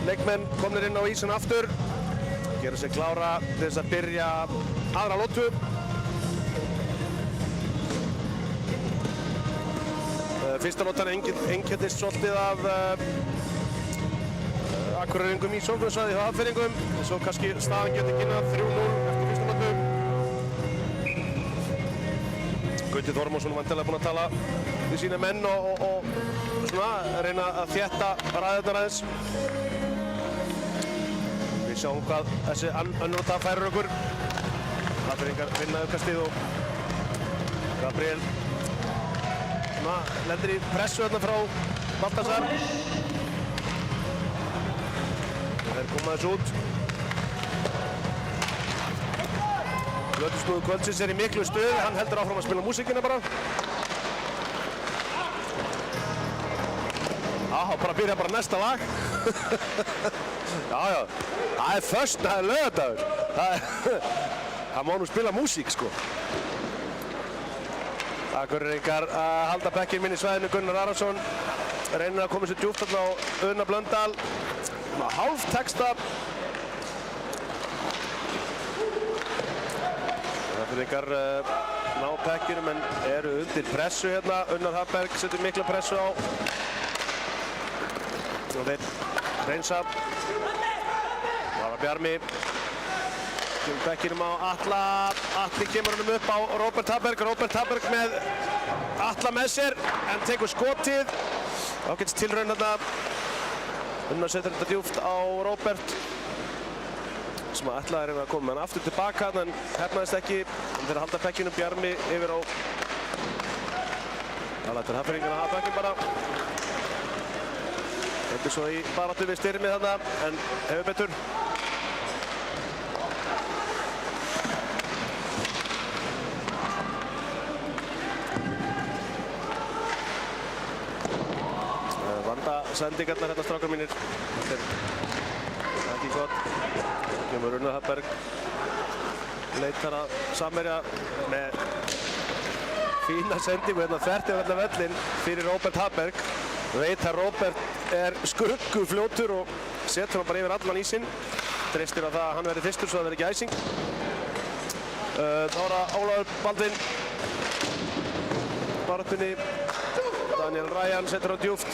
Speaker 2: leikmenn komnir inn á ísinn aftur. Gera sig klára til þess að byrja aðra lotu. Fyrsta lotan einkennist svolítið af Akureyringum í sóknarsvæði hjá Hafnfirðingum. Svo kannski staðan getur kynna 3-0 eftir fyrsta lotu. Gauti Þormósson vantilega búinn að tala við sína menn og svona reyna að þétta ræðurnar aðeins. Við sjáum hvað þessi önnur lota færir okkur. Hafnfirðingar vinna uppkastið og Gabriel lendir í pressu þarna frá Baltasar. Þeir koma þessu út. Plötusnúður kvöldsins í miklu stuði, hann heldur áfram að spila músíkina bara. Já, bara byrja bara næsta lag. Já, það er föst, það er laugardagur. Það má nú spila músík, sko. Akureyringar að halda bekkinn minn í svæðinu. Gunnar Arason reynir að koma sér djúpt þarna á Una Blöndal. Hálf texta. Akureyringar ná bekkinum en eru undir pressu hérna. Unnar Hafberg setur mikla pressu á. Og þeir reynsa. Það var Bjarmi. Kemur bekkinum á Atla. Atli kemur honum upp á Róbert Hafberg. Róbert Hafberg með Atla með sér en tekur skotið. Ágætis tilraun þarna. Unnar setur þetta djúpt á Róbert. Sem að Atla er að koma með hann aftur tilbaka en hefnaðist ekki. Hann fyrir að halda bekkinum Bjarmi yfir á. Það lætur Hafnfirðingarna að hafa bekkinn bara. Endur svo í baráttu við Styrmið þarna en hefur betur. Sendingarnar hérna strákar mínir. Þetta er ekki gott. Kemur Unnar Hafberg. Leitar að samherja með fína sendingu hérna þvert yfir allan völlinn fyrir Róbert Hafberg. Veit að Róbert er skuggufljótur og setur hann bara yfir allan ísinn. Treystir að það að hann verði fyrstur svo það verði ekki æsing. Þá er það Ólafur Baldvin. Baráttunni. Daniel Ryan setur hann djúpt.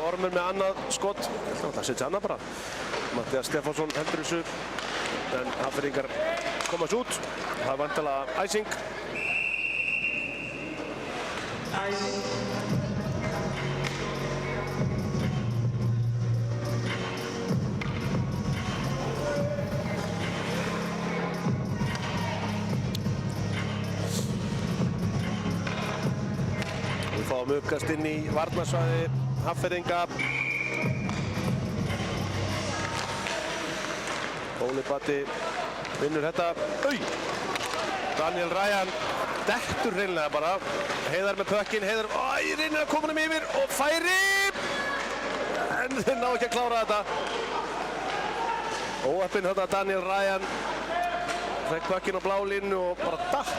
Speaker 2: Ormur með annað skot. Ég held að það setja annað bara. Mattias Stefánsson heldur þessu. En Hafnfirðingar komast út. Það er vantilega æsing. Við fáum uppkast inn í varnarsvæði Hafnfirðinga. Óli Batti vinnur þetta. Daniel Ryan dettur hreinlega bara. Heiðar með pökkinn, Heiðar reynir að koma honum yfir og færi! En þeir ná ekki að klára þetta. Óheppinn þetta Daniel Ryan. Fekk pökkinn á blálínu og bara datt.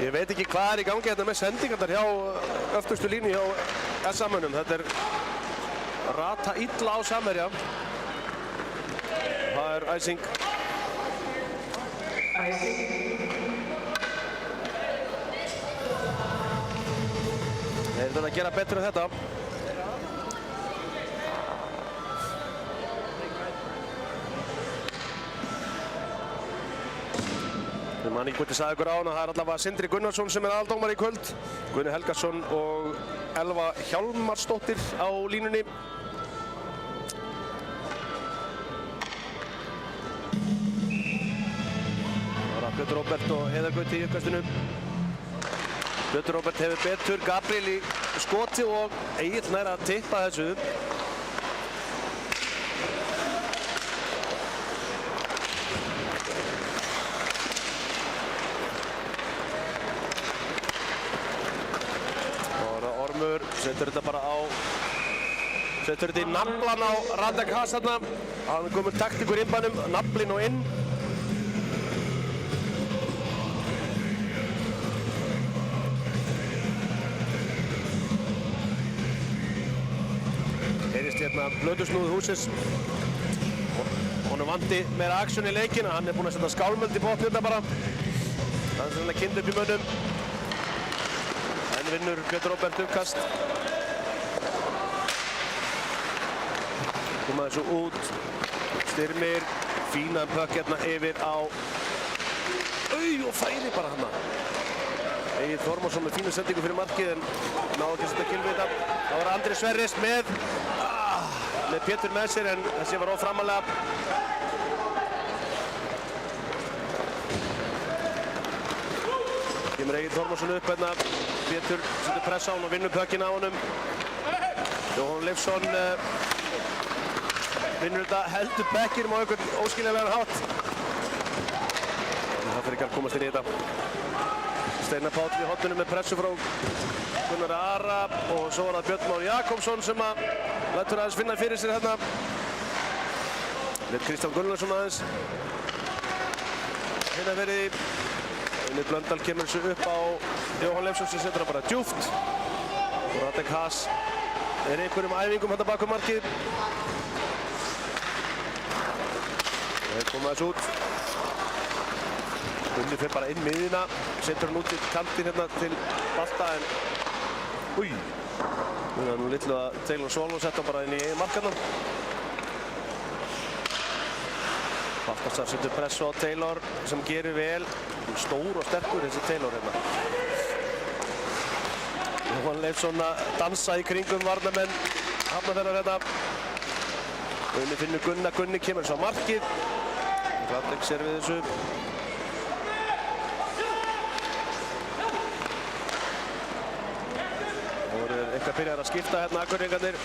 Speaker 2: Ég veit ekki hvað er í gangi hérna með sendingarnar hjá öftustu línu hjá SA-mönnum. Þetta er rata illa á samherja. Það er æsing. Þeir eru að gera betur en þetta. Ég man ekki hvort ég sagði ykkur á hana, það er allavega Sindri Gunnarsson sem er aðaldómar í kvöld. Guðni Helgason og Elva Hjálmarsdóttir á línunni. Það er Björn Róbert og Heiðar Gauti í uppkastinu. Björn Róbert hefur betur, Gabriel í skoti og Egill nær að tippa þessu. Setur þetta bara á Setur þetta í naflan á Radek Haas þarna. Hann er komið taktíkur innbænum, naflinn og inn. Heyrist hérna blöðusnúð húsins. Honum vandi meira aksjón í leikinn. Hann er búinn að setja skálmöld í botn þetta bara. Hann er svona kind upp í mönnum. En vinnur Björn Róbert uppkast. Koma þessu út. Styrmir. Fínan pökk hérna yfir á... Og færi bara hana. Egil Þormarsson með fína sendingu fyrir markið en náðu ekki að setja kilvita. Það var Andri Sverris með Pétur með sér en þessi var óframalega. Kemur Egil Þormarsson upp hérna. Pétur setur pressa á hann og vinnur pökkinn á honum. Jóhann Leifsson vinnur þetta heldur bekkinum á einhvern óskiljanlegan hátt. Það fyrir ekki að komast inn í þetta. Steinar Páll í horninu með pressu frá Gunnar Ara og svo var það Björn Már Jakobsson sem að lætur aðeins finna fyrir sér hérna. Leit Kristján Gunnarsson aðeins. Hérna verið Unnur Blöndal kemur þessu upp á Jóhann Leifsson sem setur hann bara djúpt. Og Radek Haas er einhverjum æfingum hérna bakom markið. Þeir koma þessu út. Unnur fyrir bara inn miðina, setur hann út í kantinn hérna til Balta en... Nú er nú litlu að Taylor Svaló setja hann bara inn í eigin markarnar. Baltasar setur pressu á Taylor sem gerir vel. Stór og sterkur þessi Taylor hérna. Jóhann Leifsson að dansa í kringum varnarmenn Hafnarfjarðar hérna. Unnur finnur Gunni kemur svo á markið. Radek sér við þessu. Það voru eitthvað byrjar að skipta hérna Akureyringarnir.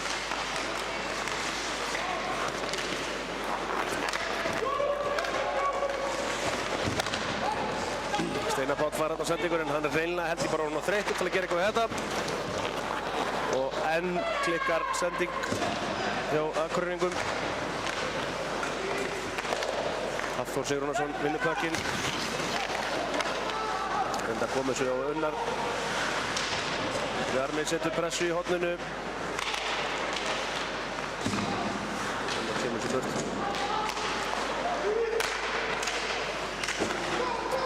Speaker 2: Steinar Páll fær hérna á sendingurinn. Hann er hreinlega held ég bara orðinn á þreyttur til að gera eitthvað við þetta. Og enn klikkar sending hjá Akureyringum. Hafþór Sigurjónsson vinnur pökkinn. Enda komið svo á Unnar. Bjarni setur pressu í horninu. Unnar kemur sér burt.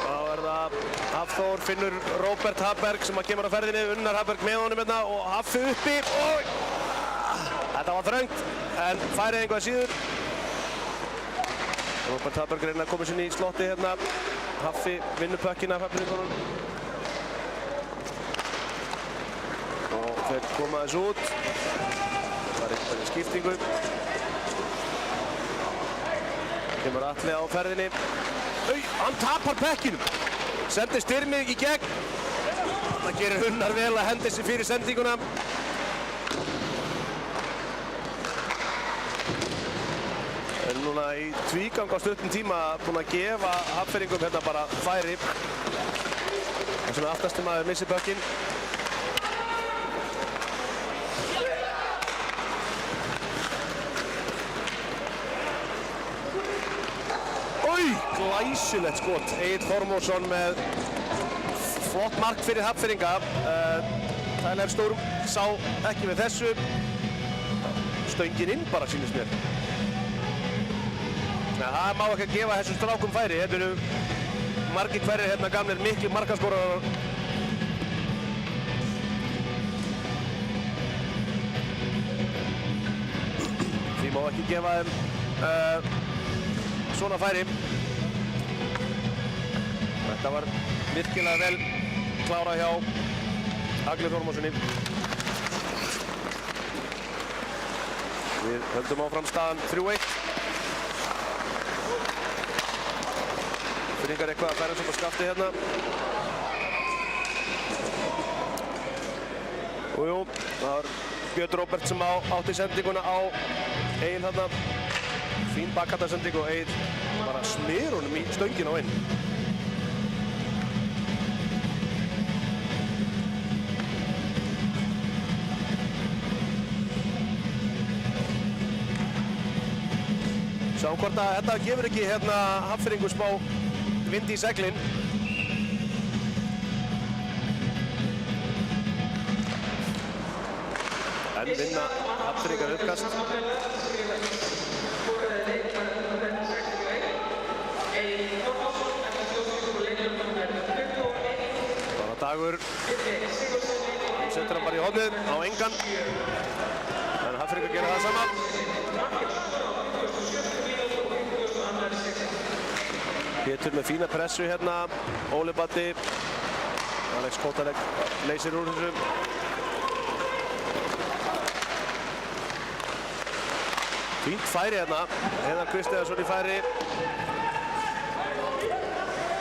Speaker 2: Þá er það Hafþór finnur Róbert Hafberg sem kemur á ferðinni. Unnar Hafberg með honum hérna og Haffi uppi. Þetta var þröngt en færið einhvað síður. Róbert Hafberg reyna að koma sinni í slotti hérna. Haffi vinnur pökkinn af Hafnarfjörðunum. Og þeir koma þessu út. Það er eitthvað í skiptingu. Kemur Atli á ferðinni. Hann tapar pökkinum. Sendir Styrmi í gegn. Það gerir Unnar vel að hendi sig fyrir sendinguna. Núna í tvígang á stuttum tíma búinn að gefa Hafnfirðingum hérna bara færi. Það sem aftasti maður missir pökkinn. Glæsilegt skot. Egil Þormarsson með flott mark fyrir Hafnfirðinga. Tyler Storm sá ekki við þessu. Stöngin inn bara sýnist mér. Það má ekki að gefa þessum strákum færi. Þetta eru margir hverjir hérna gamlir miklu markaskorarar. Því má ekki gefa þeim svona færi. Þetta var virkilega vel klárað hjá Agli Þormarssoni. Við höldum áfram staðan 3-1. Fyrringar eitthvað að færa upp á skafti hérna. Jú, það var Björn Róbert sem átti sendinguna á Egil þarna. Fín bakkatarsending og Egil bara smyr honum í stöngina á inn. Sjáum hvort að þetta gefur ekki hérna Hafnfirðingum smá vind í seglin. En vinna Hafnfirðingar uppkast. Bara Dagur. Setur hann bara í hornið á engan. En Hafnfirðingar gera það sama. Pétur með fína pressu hérna. Óli Baddi. Alex Kotalek leysir úr þessu. Fínt færi hérna. Heiðar Kristiðarsson í færi.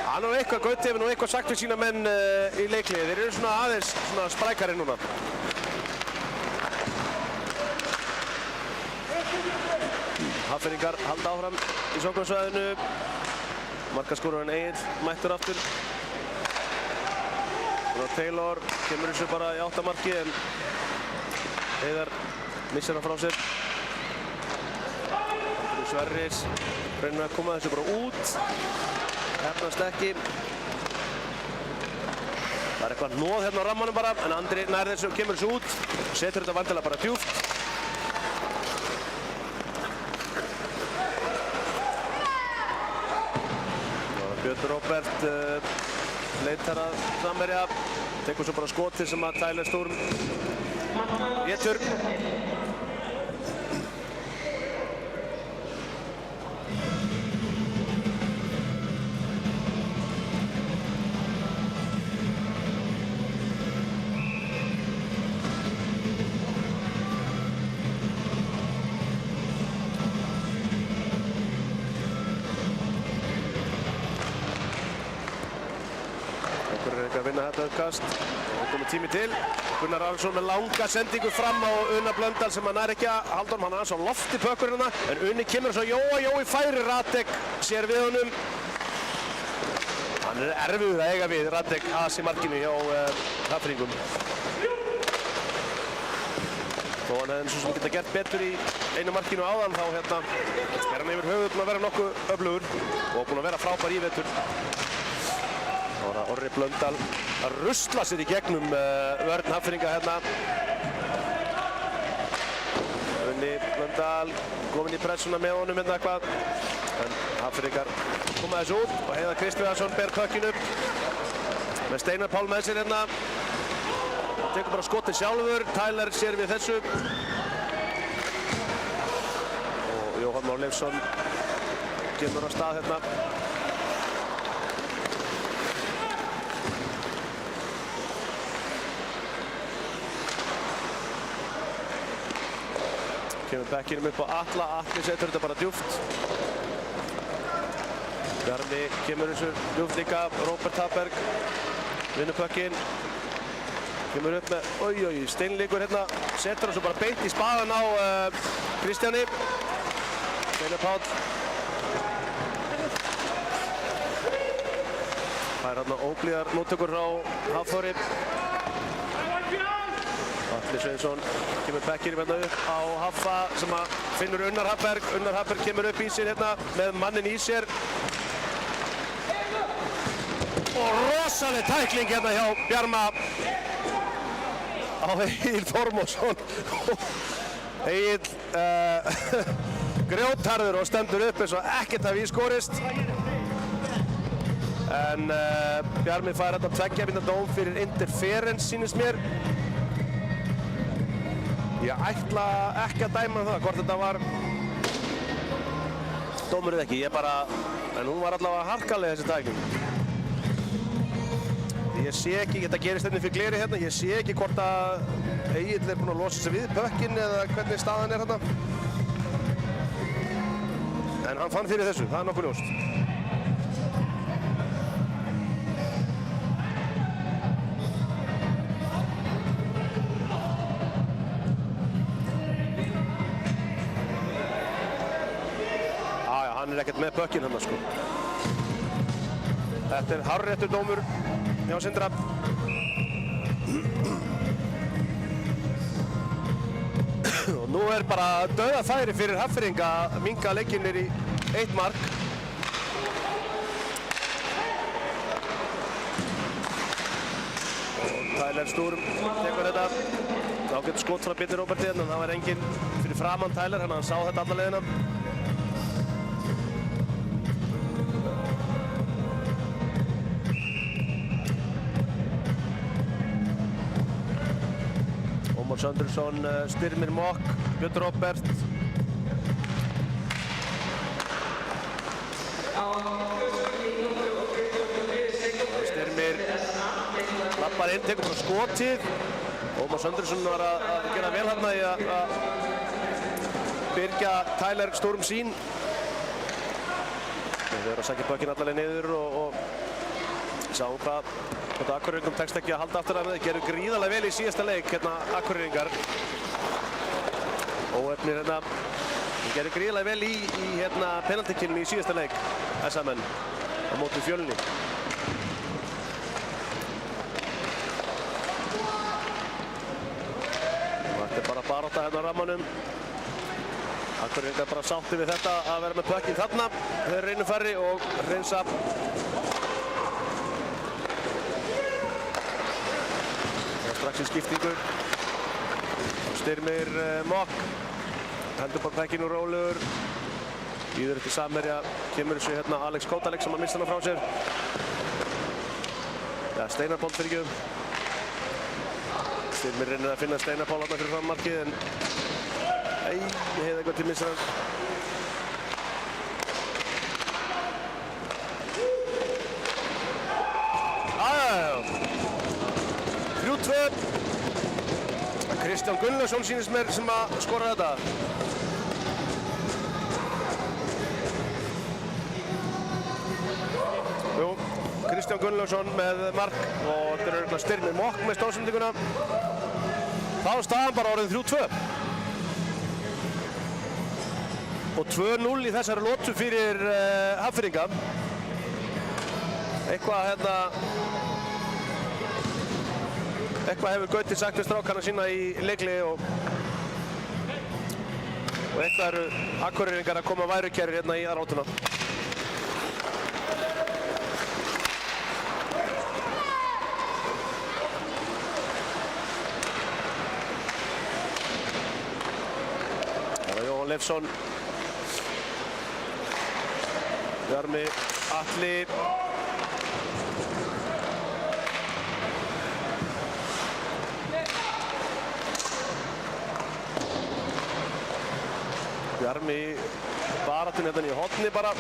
Speaker 2: Hann er eitthvað Gauti hefur nú eitthvað sagt við sína menn í leiklið. Þeir eru svona aðeins svona sprækari núna. Hafnfirðingar halda áfram í sóknarsvæðinu. Markaskorarinn Egill mættur aftur. Taylor kemur þessu bara í 8 marki en Heiðar missir hann frá sér. Sverris reynir að koma þessu bara út. Hefnast ekki. Það er eitthvað hnoð hérna á rammanum bara en Andri nær þessu og kemur þessu út. Setur þetta vantilega bara djúpt. Björn Róbert leitar að framherja. Tekur svo bara skotið sem að Tyler Sturm étur. Að vinna þetta uppkast og komið tími til. Gunnar Arason með langa sendingu fram á Una Blöndal sem hann nær ekki að halda honum. Hann er aðeins á lofti pökkur hérna en Unni kemur svo Jói færi. Radek sér við honum. Hann er erfiður að eiga við Radek as í markinu hjá Hafnfirðingum. Þó hann hefði svo sem geta gert betur í einu markinu áðan þá hérna er hann yfir höfuð búinn að vera nokkuð öflugur og búinn að vera frábær í vetur. Þá er það Orri Blöndal að rusla sér í gegnum vörn Hafnfirðinga hérna. Unni Blöndal komin í pressuna með honum hérna eitthvað. En Hafnfirðingar koma þessu út og Heiðar Kristiðarsson ber kökkinn upp. Með Steinar Pál með sér hérna. Tekur bara skotið sjálfur. Tyler sér við þessu. Og Jóhann Már Leifsson kemur á stað hérna. Kemur bekkinum upp á Atla, Atli setur þetta bara djúpt. Bjarni kemur þessu djúpt líka, Róbert Hafberg vinnur pökkinn. Kemur upp með, steinleikur hérna, setur hann svo bara beint í spaðan á Kristjáni. Steinar Páll. Það er hérna óblíðar móttökur frá Hafþóri. Atli Sveinsson kemur bekkinum hérna upp á Haffa sem að finnur Unnar Hafberg. Unnar Hafberg kemur upp í sér hérna með mannin í sér. Og rosaleg tækling hérna hjá Bjarma á Egil Þormósson. Egil grjótharður og stendur upp eins og ekkert hafi í skorist. En Bjarmi fær þetta 2 mínútna dóm fyrir interference sýnist mér. Ég ætla ekki að dæma það hvort þetta var dómur eða ekki, en hún var allavega harkaleg þessi tækling. Ég sé ekki, þetta gerist einnig fyrir gleri hérna, ég sé ekki hvort að Egill er búinn að losa sig við pökkinn eða hvernig staðan er hérna. En hann fann fyrir þessu, það er nokkuð ljóst. Hann er ekkert með pökkinn hann sko. Þetta er hárréttur dómur hjá Sindra. Og nú Nú bara dauðafæri fyrir Hafnfirðinga að minnka leikinn í 1 mark. Tyler Sturm tekur þetta. Ágætt skot frá Birni Róberti en það var enginn fyrir framan Tyler, hann sá þetta alla leiðina. Ómar Söndursson styrmir Mokk, Björn Róbert. Styrmir lappar inn, tekur frá skotið. Ómar Söndursson var að gera vel hérna í að byrgja Tyler Sturm sín. Þeir eru að sækja bökinn allavega niður og sáum hvað Akureyringum tekst ekki að halda aftur af þeir. Gerðu gríðarlega vel í síðasta leik hérna Akureyringar. Óefnir hérna. Þeir gerðu gríðarlega vel í hérna penaltykilinu í síðasta leik. SA-menn á móti Fjölni. Þetta bara barátta hérna á rammanum. Akureyringar bara sátti við þetta að vera með pökkinn þarna. Þeir reynu færri og reynsa. Strax í skiptingu. Styrmir Mokk. Hendur bara pökkinn og rólegur. Íður eftir samherja. Kemur þessu hérna Alex Kótalek sem að missa hana frá sér. Ja, Steinar Pál fyrir ekki. Styrmir reynir að finna Steinar Pál hérna fyrir frammarkið en ég hefði eitthvað til missa hann. Aðja. 3-2. Kristján Gunnlaugsson sýnist mér sem að skora þetta. Jú, Kristján Gunnlaugsson með mark og þetta er örugglega Styrmir Mokk með stóðsendinguna. Þá er staðan bara orðin 3-2. Og 2-0 í þessari lotu fyrir Hafnfirðinga. Eitthvað hefur Gauti sagt við strákana sína í leikli og eitthvað eru Akureyringar að koma værukærir hérna í aðrótuna. Það er Jóhann Leifsson. Bjarmi Atli. Bjarmi baráttinn hérna í horni bara.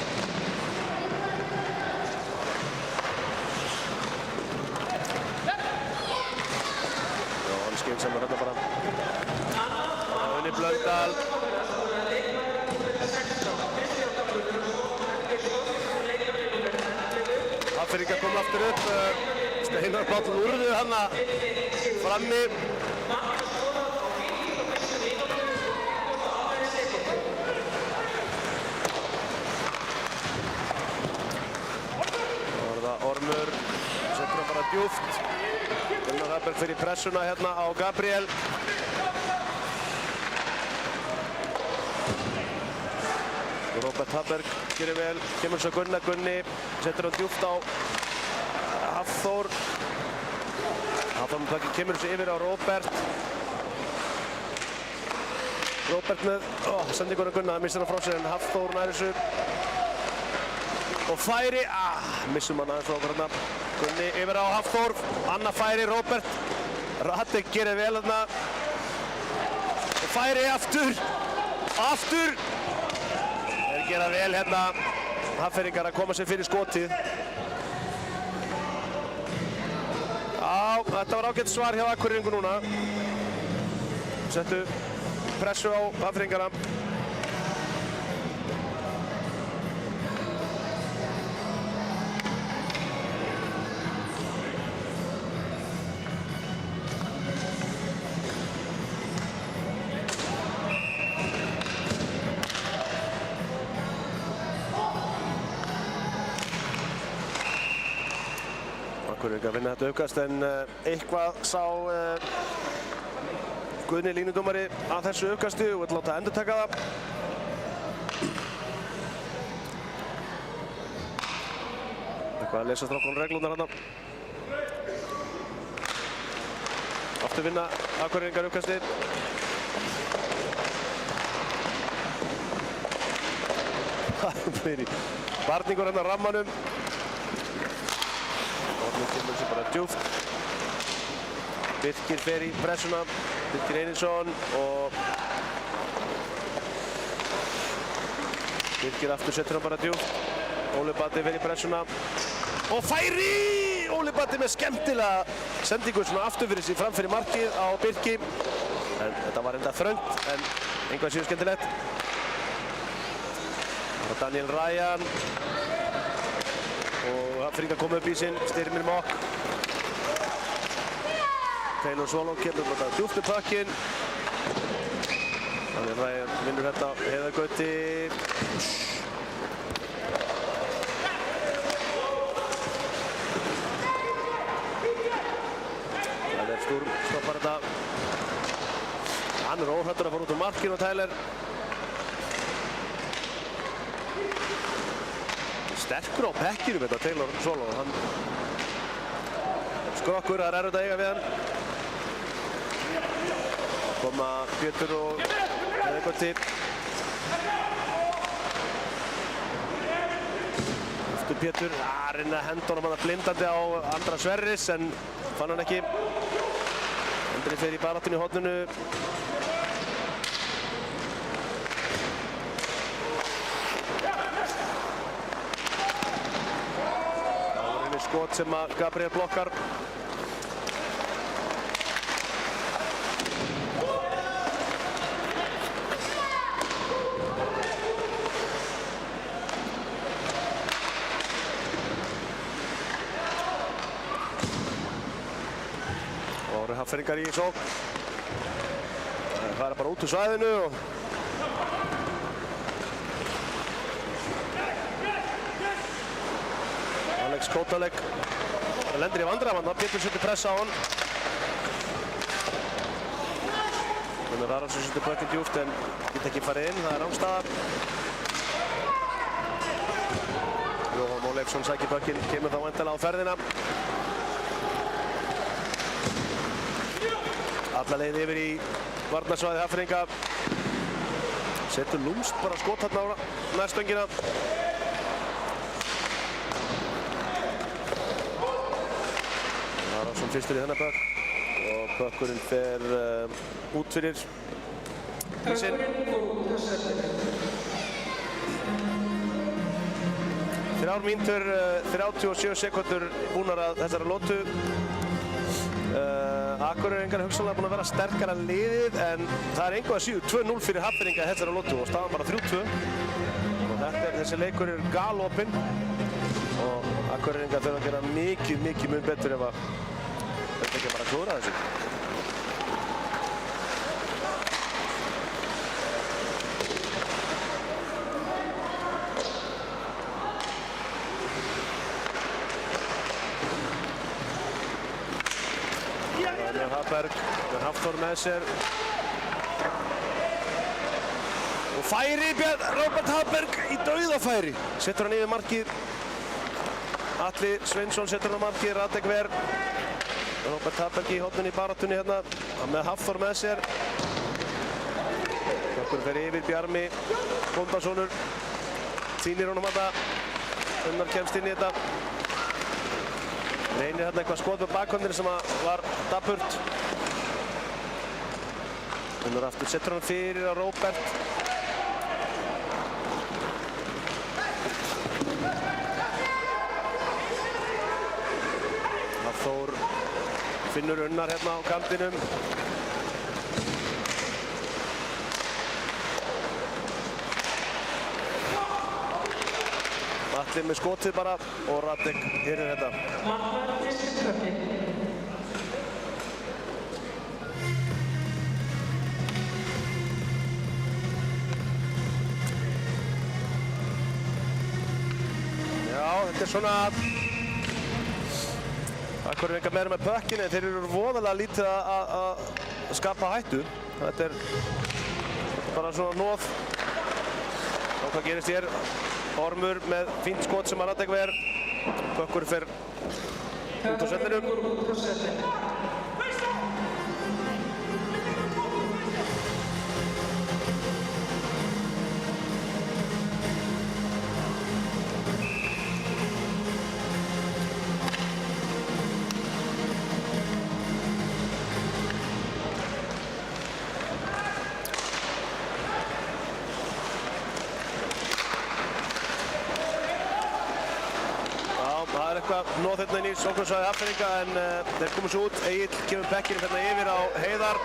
Speaker 2: Já, hann skynsamur hérna bara. Unni Blöndal. Hafnfirðingar kom aftur upp. Steinar Páll Úrðu hana frammi. Ormur setur hann bara djúpt. Gunnar Hafberg fyrir pressuna hérna á Gabriel. Róbert Hafberg gerir vel. Kemur svo Gunni. Setur hann djúpt á Hafþór. Hafþór með pökkinn kemur þessu yfir á Róbert. Róbert með sendinguna Gunnar. Það missir hann frá sér en Hafþór nær þessu. Og færi, missum hann aðeins frá okkur hérna. Gunni yfir á Hafþór, annað færi, Róbert. Radek gerir vel hérna. Og færi aftur. Þeir gera vel hérna. Hafnfirðingar að koma sér fyrir skotið. Já, þetta var ágætt svar hjá Akureyringum núna. Settu pressu á Hafnfirðingana. Akureyringar vinna þetta aukast en eitthvað sá Guðni línudómari að þessu uppkasti og vill láta endurtaka það. Eitthvað að lesa strákunum reglurnar hérna. Aftur vinna Akureyringar uppkasti. Það er varningur hérna á rammanum. Orðin kemur sér bara djúpt. Birkir fer í pressuna. Birkir Einarsson og Birkir aftur setur hann bara djúpt. Óli Batti fer í pressuna. Og færi! Óli Batti með skemmtilega sendingu svona aftur fyrir sig fram fyrir markið á Birki. En þetta var enda þröngt en einhvað síður skemmtilegt. Og Daniel Ryan og Hafnfirðingar koma upp í sinn, Styrmir Mokk. Taylor Swallow kemur bara djúpt upp puckinn. Daniel Ryan vinnur þetta, Heiðar Gauti. Sturm stoppar þetta. Hann er óhrættur að fara út úr markinu og Tyler. Sterkur á pekkinum þetta Taylor Swallow. Hann skrokkur, það er erfitt að eiga við hann. Koma Pétur og Heiðargöti. Aftur Pétur, reyna að henda honum hann blindandi á Andra Sverris en fann hann ekki. Andri fer í baráttunni í horninu. Árinni skot sem að Gabriel blokkar. Hafnfirðingar í sókn. Það er bara út úr svæðinu og Alex Kotalek lendir í vandræðum, það Pétur setur pressa á hann. Gunnar Arason setur puckinn djúpt en geta ekki farið inn, það er rangstaða. Jóhann Ólafsson sækir puckinn, kemur þá væntanlega á ferðina. Alla leið yfir í varnarsvæði Hafnfirðinga. Setur lúmst bara skot hérna á nærstöngina. Arason fyrstur í þennan puck og puckurinn fer út fyrir ísinn. 3 mínútur 37 sekúndur búnar að þessari lotu. Akureyringar hugsanlega búin að vera sterkara liðið en það er einhvað að síðu 2-0 fyrir Hafnfirðinga þessari lotu og staðan bara 3-2. Og þessi leikur er galopinn og Akureyringar þurfa að gera mikið mun betur ef að þetta ekki bara klúra þessu. Hafberg með Hafþór með sér og færi Róbert Hafberg í dauðafæri. Setur hann yfir markið. Atli Sveinsson setur hann á markið. Radek Ver. Róbert Hafberg í horninu í baráttunni hérna með Hafþór með sér. Klokkur fer yfir Bjarmi Bóndasonur. Týnir honum þetta. Unnar kemst inn í þetta. Reynir hérna eitthvað skot með bakhöndinni sem var dapurt. Unnar aftur setur hann fyrir á Róbert. Hafþór finnur Unnar hérna á kantinum. Atli með skotið bara og Radek hýrnir þetta. Já, þetta er svona Akureyringar meira með puckinn en þeir eru voðalega lítið að skapa hættu. þetta er bara svona hnoð. Og hvað gerist hér? Ormur með fínt skot sem að Radek ver. Pökkur fer út á sellinu. Það er eitthvað hnoð hérna inn í sóknarsvæði Hafnfirðinga en þeir komast út. Egill kemur bekkinn hérna yfir á Heiðar.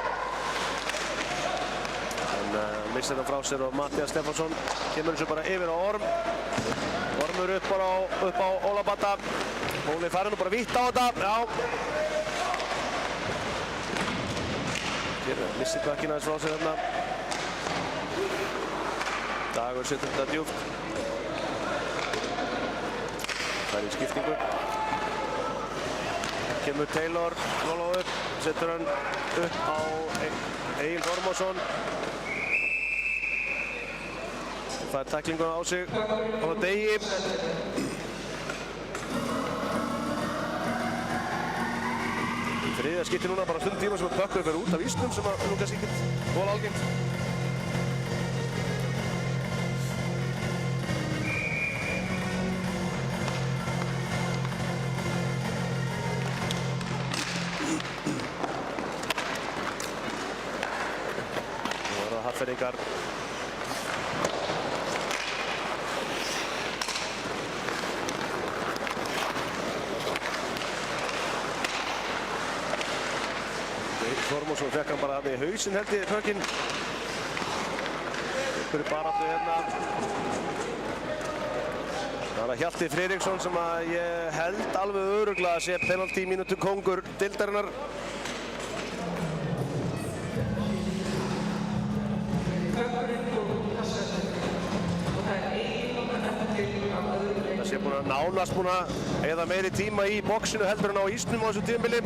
Speaker 2: En missir þetta frá sér og Matthías Stefánsson kemur þessu bara yfir á Orm. Ormur upp á Óla Badda. Óli farið nú bara vítt á þetta. Já. Missir bekkinn aðeins frá sér hérna. Dagur setur þetta djúpt. Það er í skiptingu. Kemur Taylor, Lolo upp, setur hann upp á Egil Þormóðsson. Fær tæklinguna á sig á Degi. Þriðja skipti núna bara stundum tíma sem að Pökkur fer út af ísnum sem að nú kannski ekkert vola algengt. Hafnfirðingar Þormóðsson fekk hann bara í hausinn held ég Pökkinn. Fyrir baráttu hérna. Það er Hjalti Friðriksson sem að ég held alveg örugglega að sé penalty mínútu kóngur deildarinnar. Þessi er nánast búinn að eyða meiri tíma í boxinu heldur en á ísnum á þessu tímabili.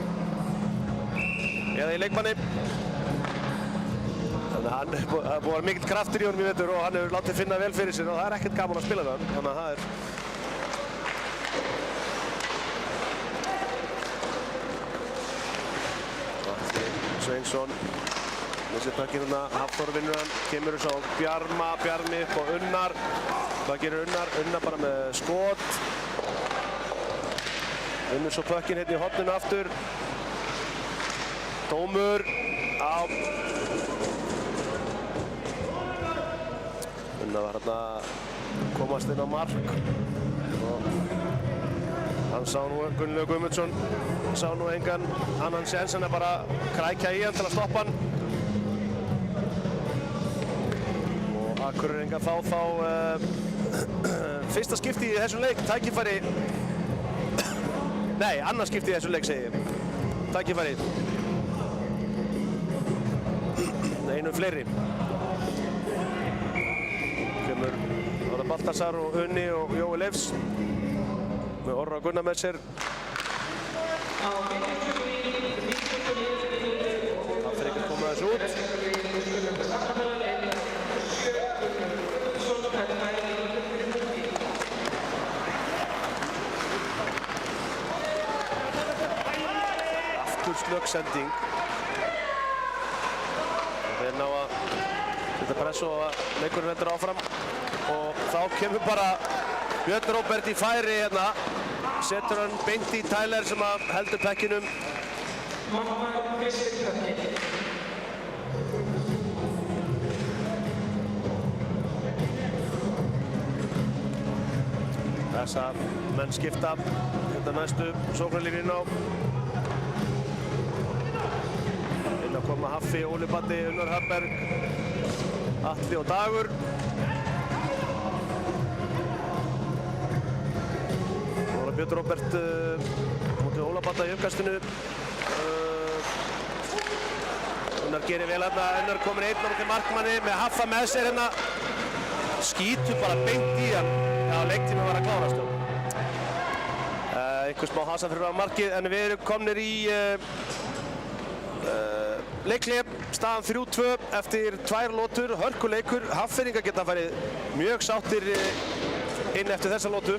Speaker 2: Eða í leikmanni. Þannig að það er búið að vera mikill kraftur í honum í vetur og hann hefur látið finna vel fyrir sér og það er ekkert gaman að spila það. Þannig að það er... Matti Sveinsson. Missir Pökkinn hérna, Hafþór vinnur hann, kemur þess á Bjarmi upp á Unnar. Hvað gerir Unnar? Unnar bara með skot. Vinnur svo Pökkinn hérna í horninu aftur. Dómur á. Unnar var hérna að komast inn á mark. Og hann sá nú, Gunnlaugur Guðmundsson, sá nú engan annan séns en að bara krækja í hann til að stoppa hann. Akureyringar fá þá fyrsta skipti í þessum leik, tækifæri. Nei, annað skipti í þessum leik segi ég. Tækifæri. Einum fleiri. Kemur Orra Baltasar og Unni og Jói Leifs. Með Orra Gunnar með sér. Hafnfirðingar koma þessu út. Slökk sending. Þeir ná að setja pressu og að leikurinn heldur áfram og þá kemur bara Björn Róbert í færi hérna. Setur hann beint í Tyler sem að heldur pekkinum. Þessa menn skipta hérna næstu sóknarlínuna á. Að koma Haffi, Óli Baddi, Unnar Hafberg, Atli og Dagur. Óla Björn Róbert móti Óla Badda í uppkastinu. Unnar gerir vel hérna, Unnar komur einn á móti markmanni með Haffa með sér hérna. Skýtur bara beint í hann. Já, leiktími var að klárast. Einhver smá hasa fyrir á markið en við erum komnir í leikhlé, staðan 3-2 eftir 2 lotur, hörkuleikur. Hafnfirðingar geta farið mjög sáttir inn eftir þessa lotu.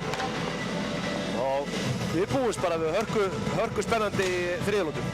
Speaker 2: Og við búumst bara við hörku spennandi í 3. lotu.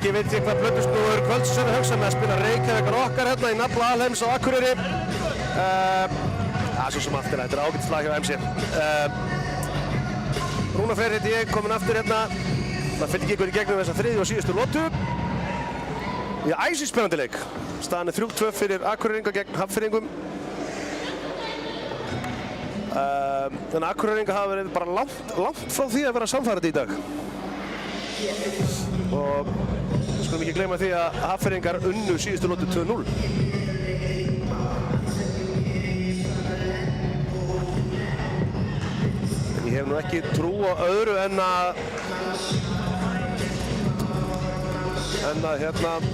Speaker 2: Ekki veit ég hvað plötusnúður kvöldsins er að hugsa með að spila Reykjavík Rockar hérna í nafla Alheims á Akureyri. Það er svo sem aftur, þetta er ágætt slag hjá MC. Rúnar Freyr heiti ég, kominn aftur hérna. Það fylgir ykkur í gegnum þessa þriðju og síðustu lotu. Í æsispennandi leik. Staðan er 3-2 fyrir Akureyringa gegn Hafnfirðingum. Þannig að Akureyringa hafa verið bara langt frá því að vera samfærandi í dag. Og við skulum ekki gleyma því að Hafnfirðingar unnu síðustu lotu 2-0. Ég hef nú ekki trú á öðru en að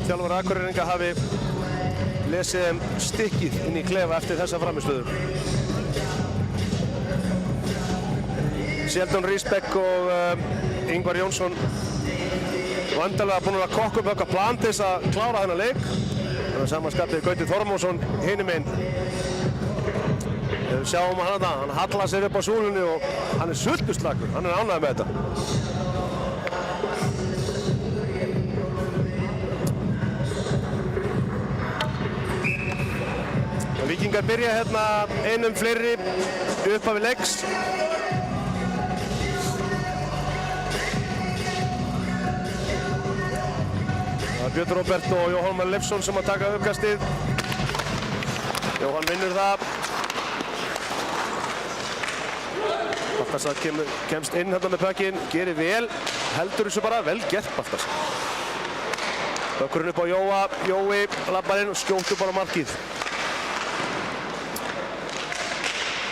Speaker 2: þjálfari Akureyringa hafi lesið þeim stikkið inn í klefa eftir þessa framistöðu. Sheldon Risbeck og Ingvar Jónsson vandarlega búin að kokka upp okkar plan til þess að klára þennan leik. Þannig að samanskapið Gauti Þormónsson hinum einn. Við sjáum hann hallar sér upp á súlunni og hann er sultuslakur, hann er ánægður með þetta. Víkingar byrja hérna einum fleiri upphafi leiks. Það er Björn Róbert og Jóhann Már Leifsson sem að taka uppkastið. Jóhann vinnur það. Baltasar kemst inn hérna með pökkinn, gerir vel, heldur þessu bara, vel gert Baltasar. Bökkurinn upp á Jói labbar inn og skjóttur bara markið.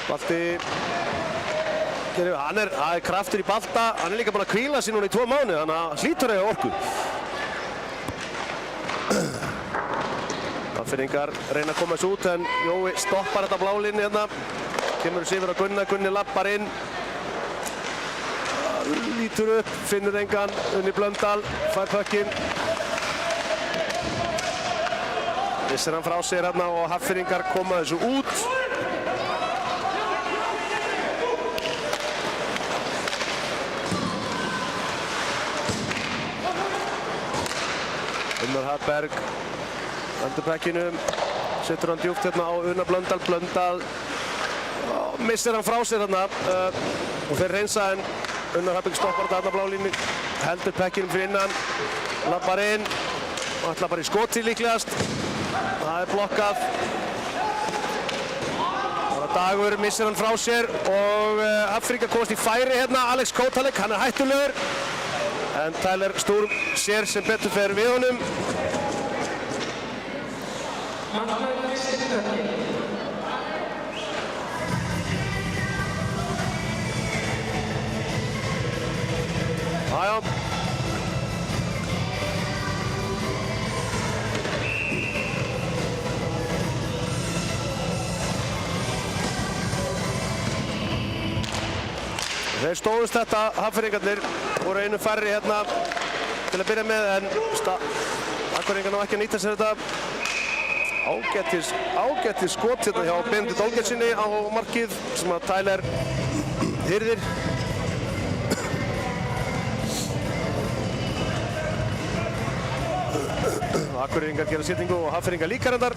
Speaker 2: Balti, hann er kraftur í Balta, hann er líka búinn að hvíla sig núna í 2 mánuði, þannig að hlýtur eiga orku. Hafnfirðingar reyna að koma þessu út en Jói stoppar þetta blálínni hérna. Kemur þessu yfir að Gunni lappar inn. Lítur upp, finnur engan, Unni Blöndal, fær pökkinn. Vissir hann frá sér hérna og Hafnfirðingar koma þessu út. Unnar Hafberg endur pekkinum, setur hann djúpt hérna á Unnar Blöndal missir hann frá sér hérna og þeir reynsa en Unnar Hafberg stoppar þetta blálínni, heldur pekkinum fyrir innan, lappar inn og ætlar bara í skoti líklegast. Það er blokkað. Dagur missir hann frá sér og Hafnfirðingar komast í færi hérna, Alex Kotalek, hann er hættulegur. En Tyler Sturm sér sem betur fer við honum. Jájá. Þeir stóðust þetta, Hafnfirðingarnir voru einu færri hérna til að byrja með en Akureyringar ná ekki að nýta sér þetta. Ágætis skot hérna hjá Benedikt Olgersinni á markið sem að Tyler hirðir. Akureyringar gera sýtingu og Hafnfirðingar líka reyndar.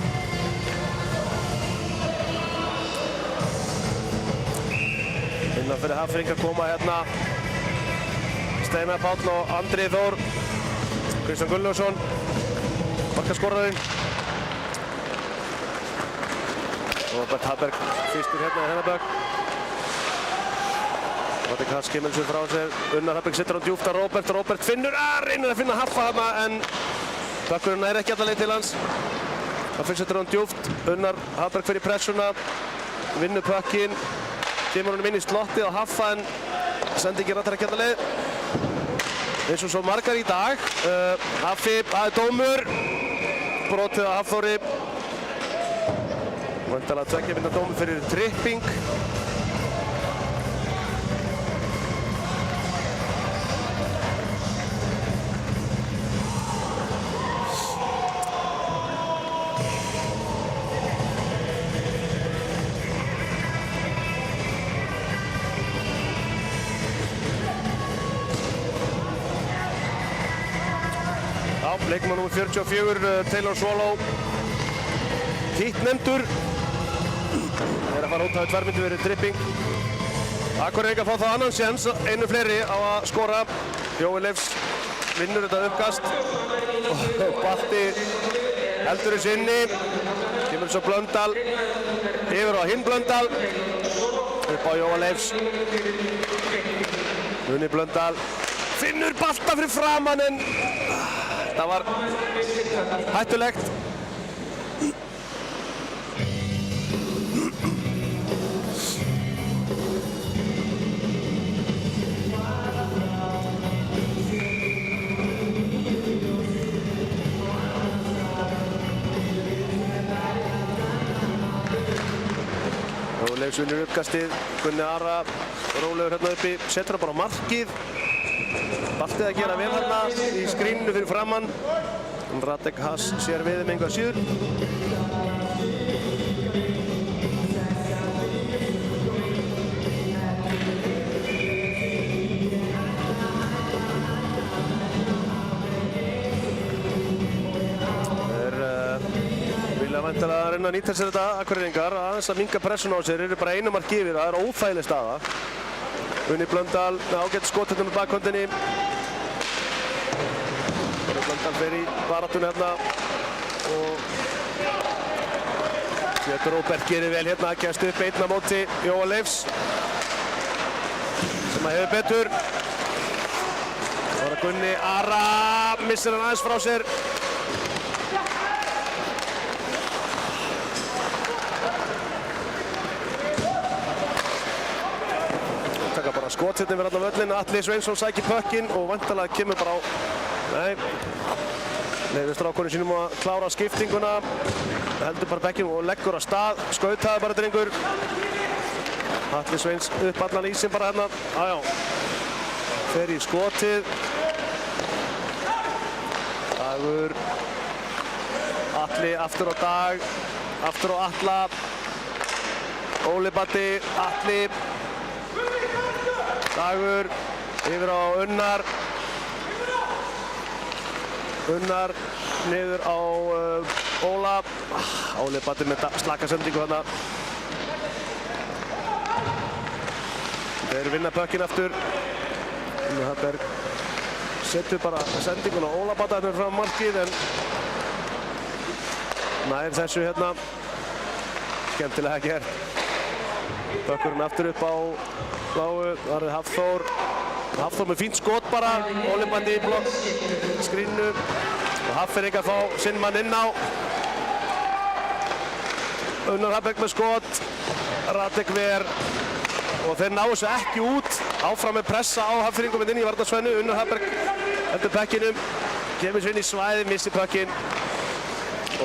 Speaker 2: Innan fyrir Hafnfirðingar koma hérna Steinar Páll og Andri Þór, Kristján Gunnlaugsson, markaskorarinn. Róbert Hafberg fyrstur hérna í Hennabögg. Róbert Hass kemur þessu frá sér, Unnar Hafberg setur hann djúpt að Róbert finnur, reynir að finna Haffa þarna en Bökkurinn nær ekki alla leið til hans. Hafberg setur hann djúpt, Unnar Hafberg fer í pressuna, vinnur pökkinn, kemur honum inn í slottið á Haffa en sendi ekki rættar ekki alla leið. Eins og svo margar í dag. Haffi, það er dómur, brotið á Hafþóri. Væntanlega 2 mínútna dómur fyrir tripping. leikmann númer 44, Taylor Swallow, hittnefndur, er að fara út af tværmyndu verið dripping. Akureyringar fá þá annan séns, einu fleiri á að skora. Jói Leifs vinnur þetta uppkast og Balti heldur þessu inni. Kemur svo Blöndal yfir á hinn Blöndal upp á Jói Leifs. Unni Blöndal finnur Balta fyrir framann en það var hættulegt. Leifs vinnur uppkastið, Gunni Ara rólegur hérna uppi, setur það bara á markið. Baltið að gera vel hérna í skríninu fyrir framann. Radek Haas sér við um enga síður. Væntanlega að reyna að nýta sér þetta Akureyringar, aðeins að minnka pressun á sér, eru bara einu mark yfir, það er óþægileg staða. Unni Blöndal með ágætt skot hérna með bakhöndinni. Unni Blöndal fer í baráttunni hérna og Björn Róbert gerir vel hérna, kemst upp einn á móti Jóa Leifs sem að hefur betur. Það var að Gunni Ara missir hann aðeins frá sér. Skotsettin verður alltaf völlin, Atli Sveinsson sækir pökkinn og vantarlega kemur bara á... Nei, leyfir strákurinn sínum að klára skiptinguna, heldur bara bekkinn og leggur af stað, skautaði bara drengur. Atli Sveins upp allan ísinn bara hérna, jájá, fer í skotið. Dagur, Atli aftur á Dag, aftur á Atla, Óli Batti, Atli. Dagur yfir á Unnar. Unnar niður á Óla. Óli Batti með slaka sendingu þarna. Þeir vinna pökkinn aftur. Hallberg setur bara sendingun á Óla Batti hérna fram markið en nær þessu hérna. Skemmtilega gert. Pökkurinn aftur upp á Bláu, það er Hafþór. Hafþór með fínt skot bara. Óli Batti í blokk skrínnu. Og Hafþóringar fá sinn mann inn á. Unnar Hafberg með skot. Radek ver. Og þeir ná þessu ekki út. Áfram með pressa á Hafþóringum inn í varnarsvæðinu. Unnar Hafberg heldur pökkinum. Kemur svo inn í svæði, missir pökkinn.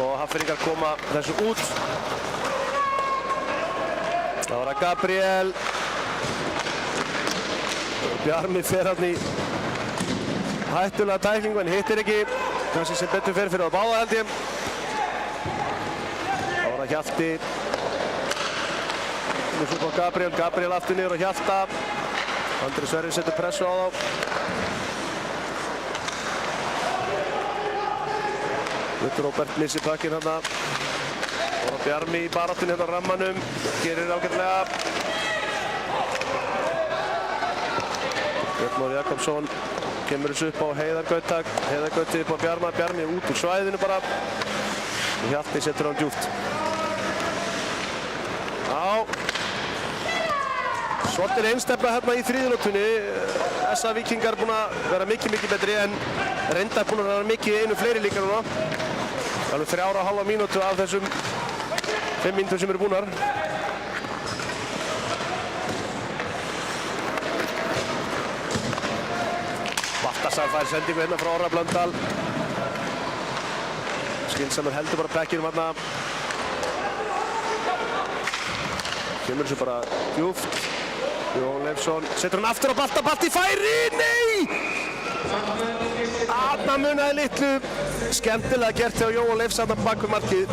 Speaker 2: Og Hafþóringar koma þessu út. Það var að Gabriel. Bjarmi fer hann í hættulega tæklingu en hittir ekki. Kannski sem betur fer fyrir að báða held ég. Það var að Hjalti. Nú svo kom Gabriel. Gabriel aftur niður á Hjalta. Andri Sverrir setur pressu á þá. Björn Róbert missir pökkinn hérna. Og Bjarmi í baráttunni hérna á rammanum. Gerir ágætlega. Björn Már Jakobsson kemur þessu upp á Heiðar Gautak. Heiðar Gauti upp á Bjarma. Bjarmi út úr svæðinu bara. Og Hjalti setur hann djúpt. Já. Svolítið einstefna hérna í þriðjunóttunni. SA Víkingar búin að vera mikið betri en reyndar búin að vera mikið einu fleiri líka núna. Alveg 3,5 mínútu af þessum 5 mínútur sem eru búnar. Baltasar fær sendingu hérna frá Orra Blöndal. Skynsamur heldur bara pekkinum hérna. Kemur þessu bara djúpt. Jón Leifsson setur hann aftur á Balta. Balti færi! Nei! Þarna munaði litlu. Skemmtilega gert hjá Jón Leifs þarna bak við markið.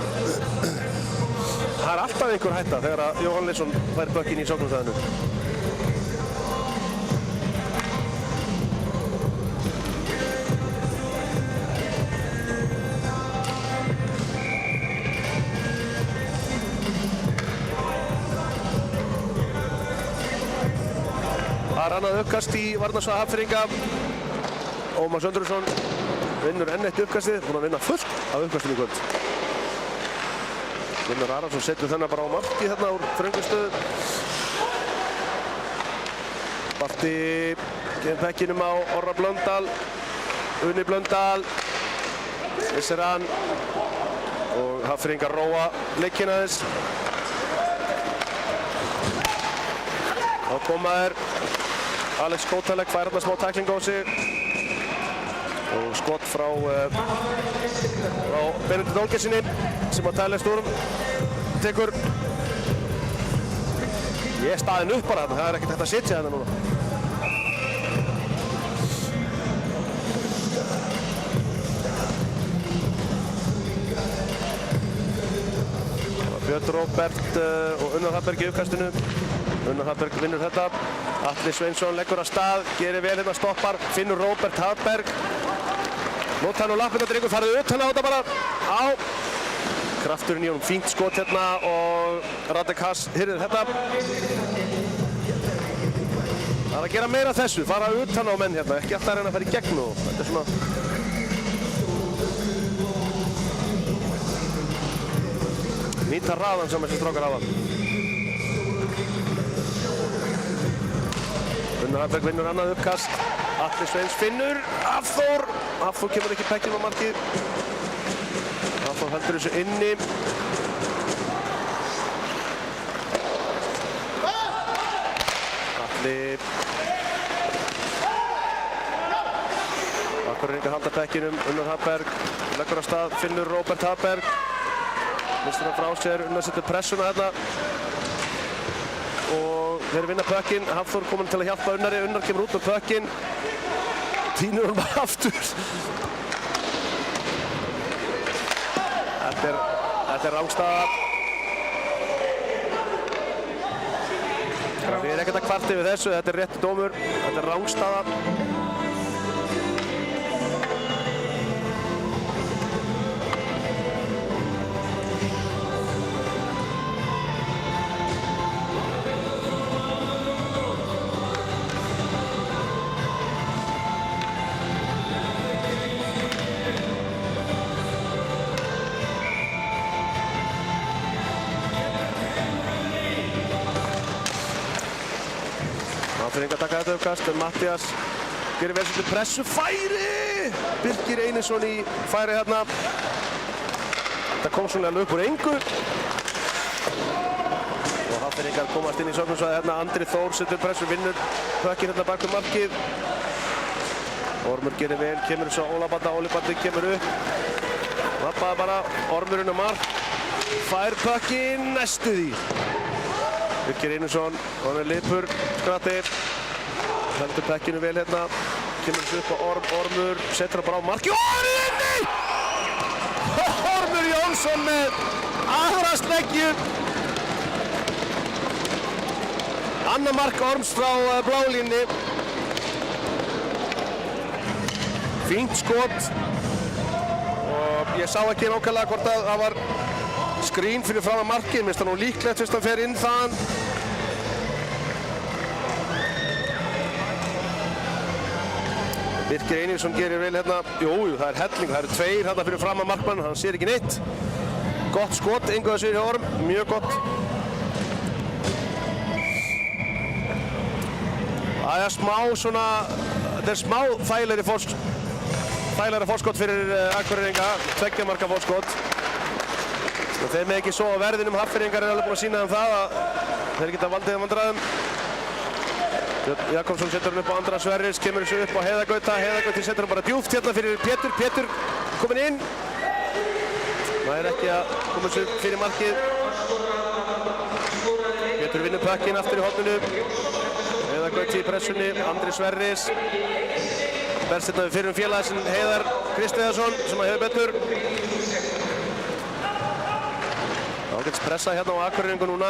Speaker 2: Það er alltaf einhver hætta þegar að Jóhann Leifsson fær bökkinn í sóknarstæðinu. er annað uppkast í varnarsvæði Hafnfirðinga. Ómar Söndrunsson vinnur enn eitt uppkastið, búinn að vinna fullt af uppkastum í kvöld. Gunnar Arason setur þennan bara á marki þarna úr þröngri stöðu. Balti gefur pekkinum á Orra Blöndal, Unni Blöndal, missir hann og Hafnfirðingar róa leikinn aðeins. Þá koma þeir, Alex Kótalek fær hérna smá tæklingu á sig og skott frá Benedikt Olgeirsssyni sem að Tyler Sturm tekur. Ég er staðinn upp bara þarna, það er ekkert hægt að sitja hérna núna. Björn Róbert og Unnar Hafberg í uppkastinu. Unnar Hafberg vinnur þetta. Atli Sveinsson leggur af stað, gerir vel hérna, stoppar, finnur Róbert Hafberg. Nota hann á lappirnar, drengur, farið utan á þetta bara. Á. Krafturinn í honum, fínt skot hérna og Radek Haas hirðir þetta. Það er að gera meira þessu, fara utan á menn hérna, ekki alltaf að reyna að fara í gegn og þetta er svona. Nýta hraðan sem þessi strákar hafa. Unnar Hafberg vinnur annað uppkast. Atli Sveins finnur Hafþór. Hafþór kemur ekki pekkin á markið. Hafþór heldur þessu inni. Atli. Akureyringar halda pekkinum. Unnar Hafberg leggur af stað, finnur Róbert Hafberg. Mistur hann frá sér, Unnar setur pressuna hérna og þeir vinna pökkinn. Hafþór kominn til að hjálpa Unnari, Unnar kemur út með pökkinn, tínur hann bara aftur. Þetta er rangstaða. Við erum ekkert að kvarta yfir þessu, þetta er rétt dómur, þetta er rangstaða. Hafnfirðingar taka þetta uppkast, Mattias gerir vel svolítið pressu, færi! Birgir Einarsson í færi hérna. Þetta kom svona alveg upp úr engu. Og Hafnfirðingar komast inn í sóknarsvæði hérna, Andri Þór setur pressu, vinnur pökkinn hérna bak við markið. Ormur gerir vel, kemur svo Óli Bandi kemur upp. Lappaði bara, Ormurinn á mark, fær pökkinn, næstu því. Birgir Einarsson, hann er lipur, skratti, heldur pekkinu vel hérna, kemur þessu upp á Ormur, setur hann bara á marki og hann er inni! Ormur Jónsson með aðra sleggju. Annað mark Orms frá blálínni. Fínt skot og ég sá ekki nákvæmlega hvort að það var skrín fyrir fram að markið, minnst það nú líklegt fyrst hann fer inn þaðan. Birgir Einarsson gerir vel hérna, jú, það er helling, það eru tveir hérna fyrir fram að markmann, hann sér ekki neitt. Gott skot, engu að sér hjá Orm, mjög gott. Það er smá svona, þetta er smá þægilegri forskot fyrir Akureyringa, 2 marka forskot. Þeir með ekki svo á verðinum, Hafnfirðingar er alveg búin að sína það að þeir geta valdið vandræðum. Jakobsson setur hann upp á Andra Sverris, kemur þessu upp á Heiðagauta. Heiðagauti setur hann bara djúpt hérna fyrir Pétur. Pétur kominn inn. Það er ekki að koma þessu fyrir markið. Pétur vinnur pökkinn aftur í horninu. Heiðagauti í pressunni, Andri Sverris. Berst hérna við fyrir félagi sinn Heiðar Kristiðarsson sem að hefur betur. Ágætis pressa hérna á Akureyringu núna.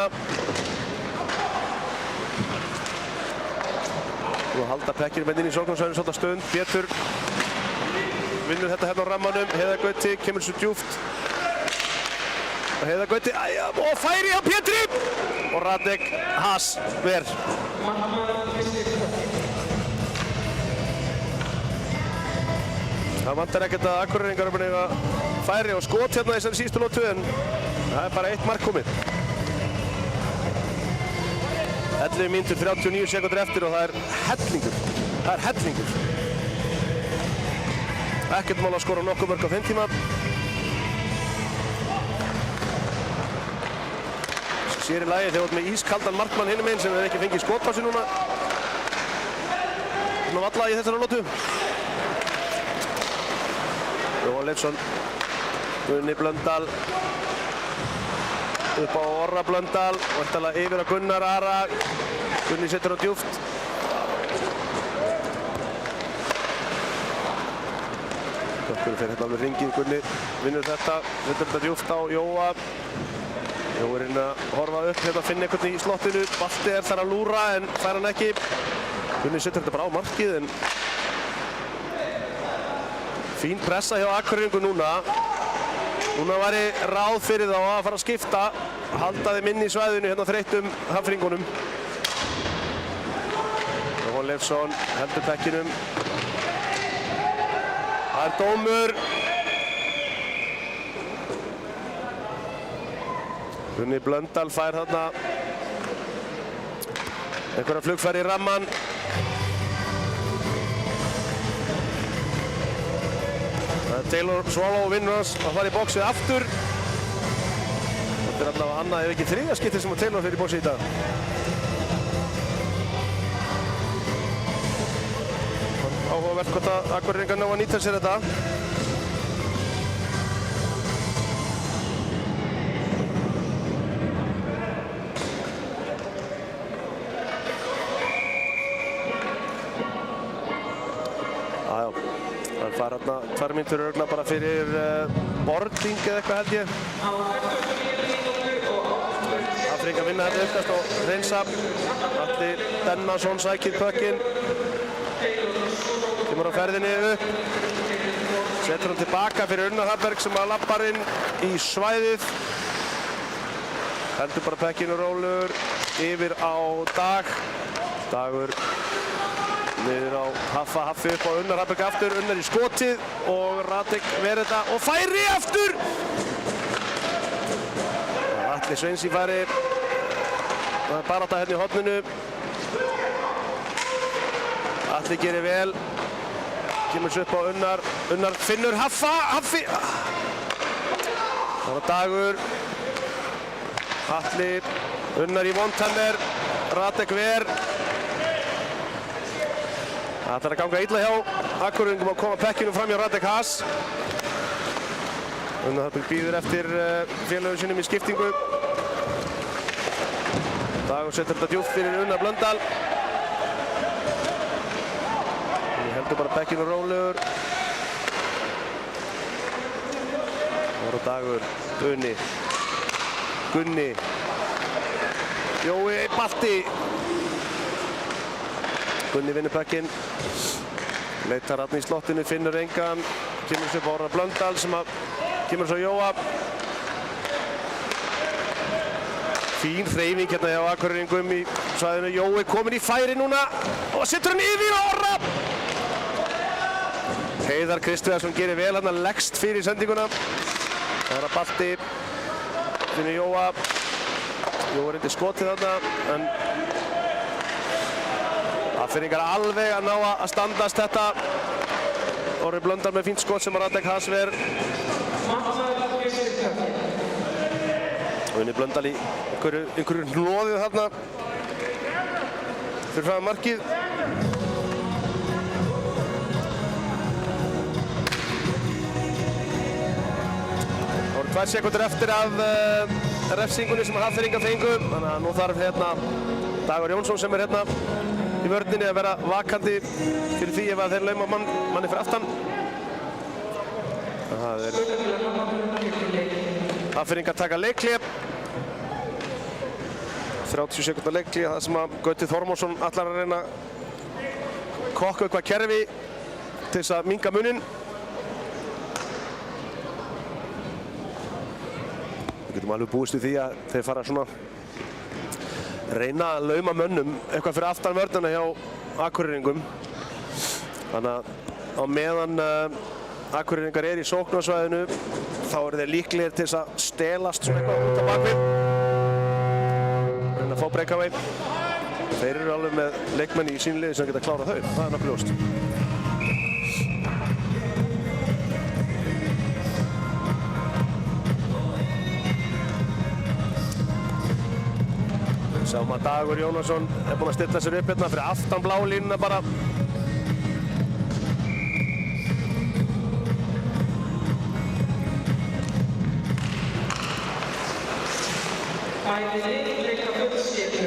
Speaker 2: Nú halda pekkir menn inn í sóknarsvæðinu svolítið stund. Pétur vinnur þetta hérna á rammanum. Heiðagauti kemur svo djúpt. Og Heiðagauti, og færi á Pétri! Og Radek Haas ver. Það vantar ekkert að Akureyringar eru búin að eiga færi og skot hérna í þessari síðustu lotu en það er bara 1 mark komið. 11 mínútur 39 sekúndur eftir og það er hellingur. Það er hellingur. Ekkert mál að skora nokkuð mörk á þeim tíma. Sér í lagi þegar við erum með ískaldan markmann hinum einn sem við ekki fengið skot á sig núna. Svona valla í þessari lotu. Jóhann Leifsson, Gunni Blöndal, upp á Orra Blöndal, vantanlega yfir á Gunnar Ara, Gunni setur á djúpt. Gunni fer hérna alveg hringið, Gunni vinnur þetta, setur þetta djúpt á Jóa. Jói er inn að horfa upp, hérna finna einhvern í slottinu, Balti er þar að lúra en fær hann ekki. Gunni setur þetta bara á markið en fín pressa hjá Akureyringum núna. Núna væri ráð fyrir þá að fara að skipta, halda þeim inn í svæðinu hérna þreyttum Hafnfirðingunum. Jóhann Leifsson heldur bekkinum. Það er dómur. Gunni Blöndal fær þarna einhverja flugfæri í ramman. Taylor Swallow vinnur hans að fara í boxið aftur. Þetta er allavega annað ef ekki þriðja skiptið sem að Taylor fyrir í boxið í dag. Áhugavert hvort að Akureyringar ná að nýta sér þetta. Það fara hérna 2 mínútur örugglega bara fyrir boarding eða eitthvað held ég. Hafnfirðingar vinna þetta uppkast og hreinsa. Atli Dennarsson sækir puckinn. Kemur á ferðinni upp. Setur hann tilbaka fyrir Unnar Hafberg sem að lappar inn í svæðið. Heldur bara puckinn og rólur yfir á Dag. Dagur niður á Haffa, Haffi upp á Unnar Hafberg aftur, Unnar í skotið og Radek verið þetta og færi aftur! Atli Sveins í færi, það er barátta hérna í horninu. Atli gerir vel, kemur svo upp á Unnar, Unnar finnur Haffa, Haffi! Það var Dagur, Atli, Unnar í vontanner, Radek ver. Það ætlar að ganga illa hjá Akureyringum að koma pekkinu fram hjá Radek Haas. Unnar Hafberg býður eftir félögum sínum í skiptingu. Dagur setur þetta djúpt fyrir Unnar Blöndal. Hann heldur bara pekkinu rólegur. Það voru Dagur, Gunni, Gunni, Jói, Balti. Gunni vinnur pekkinn, leitar hann í slottinu, finnur engan, kemur svo upp á Orra Blöndal sem að kemur svo Jóa. Fín hreyfing hérna hjá Akureyringum í svæðinu. Jói kominn í færi núna og setur hann yfir Orra. Heiðar Kristviðarsson gerir vel hann að leggst fyrir sendinguna. Það er að Balti, finnur Jóa. Jói reyndi skotið þarna en Hafnfirðingar alveg að ná að standast þetta. Orri Blöndal með fínt skot sem að Radek Haas ver. Unni Blöndal í einhverju hnoðið þarna fyrir fram markið. Það voru 2 sekúndur eftir af refsingunni sem að Hafnfirðingar fengu. Þannig að nú þarf hérna Dagur Jónsson sem er hérna í vörninni að vera vakandi fyrir því ef að þeir lauma manni fyrir aftan. Það er Hafnfirðingar taka leikhlé. 30 sekúndar leikhlé, það sem að Gauti Þormórsson ætlar að reyna að kokka eitthvað kerfi til þess að minnka muninn. Við getum alveg búist við því að þeir fara svona reyna að lauma mönnum eitthvað fyrir aftan vörnina hjá Akureyringum. Þannig að á meðan Akureyringar í sóknarsvæðinu þá eru þeir líklegir til þess að stelast svona eitthvað út á bakvið. Reyna að fá breakaway. Þeir eru alveg með leikmenn í sínu liði sem geta klárað þau, það er nokkuð ljóst. Sjáum að Dagur Jónasson er búinn að stilla sér upp hérna fyrir aftan bláu línuna bara.
Speaker 1: Bæði lið leika fullskiptu.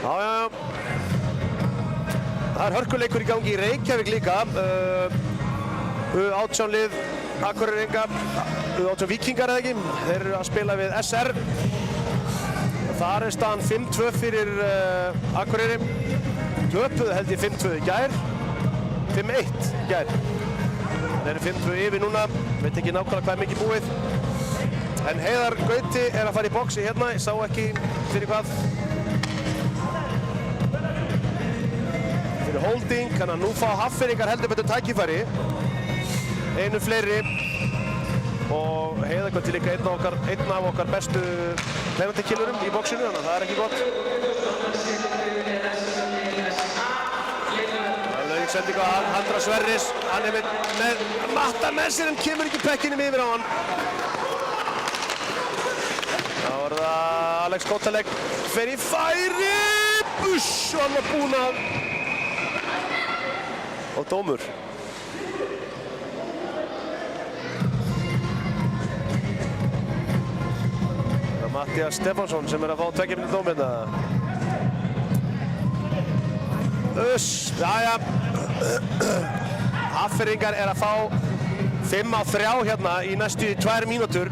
Speaker 2: Já. Það er hörkuleikur í gangi í Reykjavík líka. U18 lið Akureyringa, U18 Víkingar eða ekki, þeir eru að spila við SR. Þar er staðan 5-2 fyrir Akureyri. Töpuðu held ég 5-2 í gær, 5-1 í gær. Þeir eru 5-2 yfir núna, veit ekki nákvæmlega hvað er mikið búið. En Heiðar Gauti er að fara í boxi hérna, ég sá ekki fyrir hvað. Fyrir holding, þannig að nú fá Hafnfirðingar heldur betur tækifæri. Einu fleiri og Heiðar Gauti líka einn af okkar bestu penalty-killerum í boxinu, þannig að það er ekki gott. Það er laugingsending á Andra Sverris, hann er með matta með sér en kemur ekki pekkinum yfir á hann. Þá er það Alex Kotalek, fer í færi, buss og hann var búinn að og dómur. Mattias Stefánsson sem er að fá tveggja dóm hérna. Jæja. Hafnfirðingar er að fá 5-3 hérna í næstu 2 mínútur.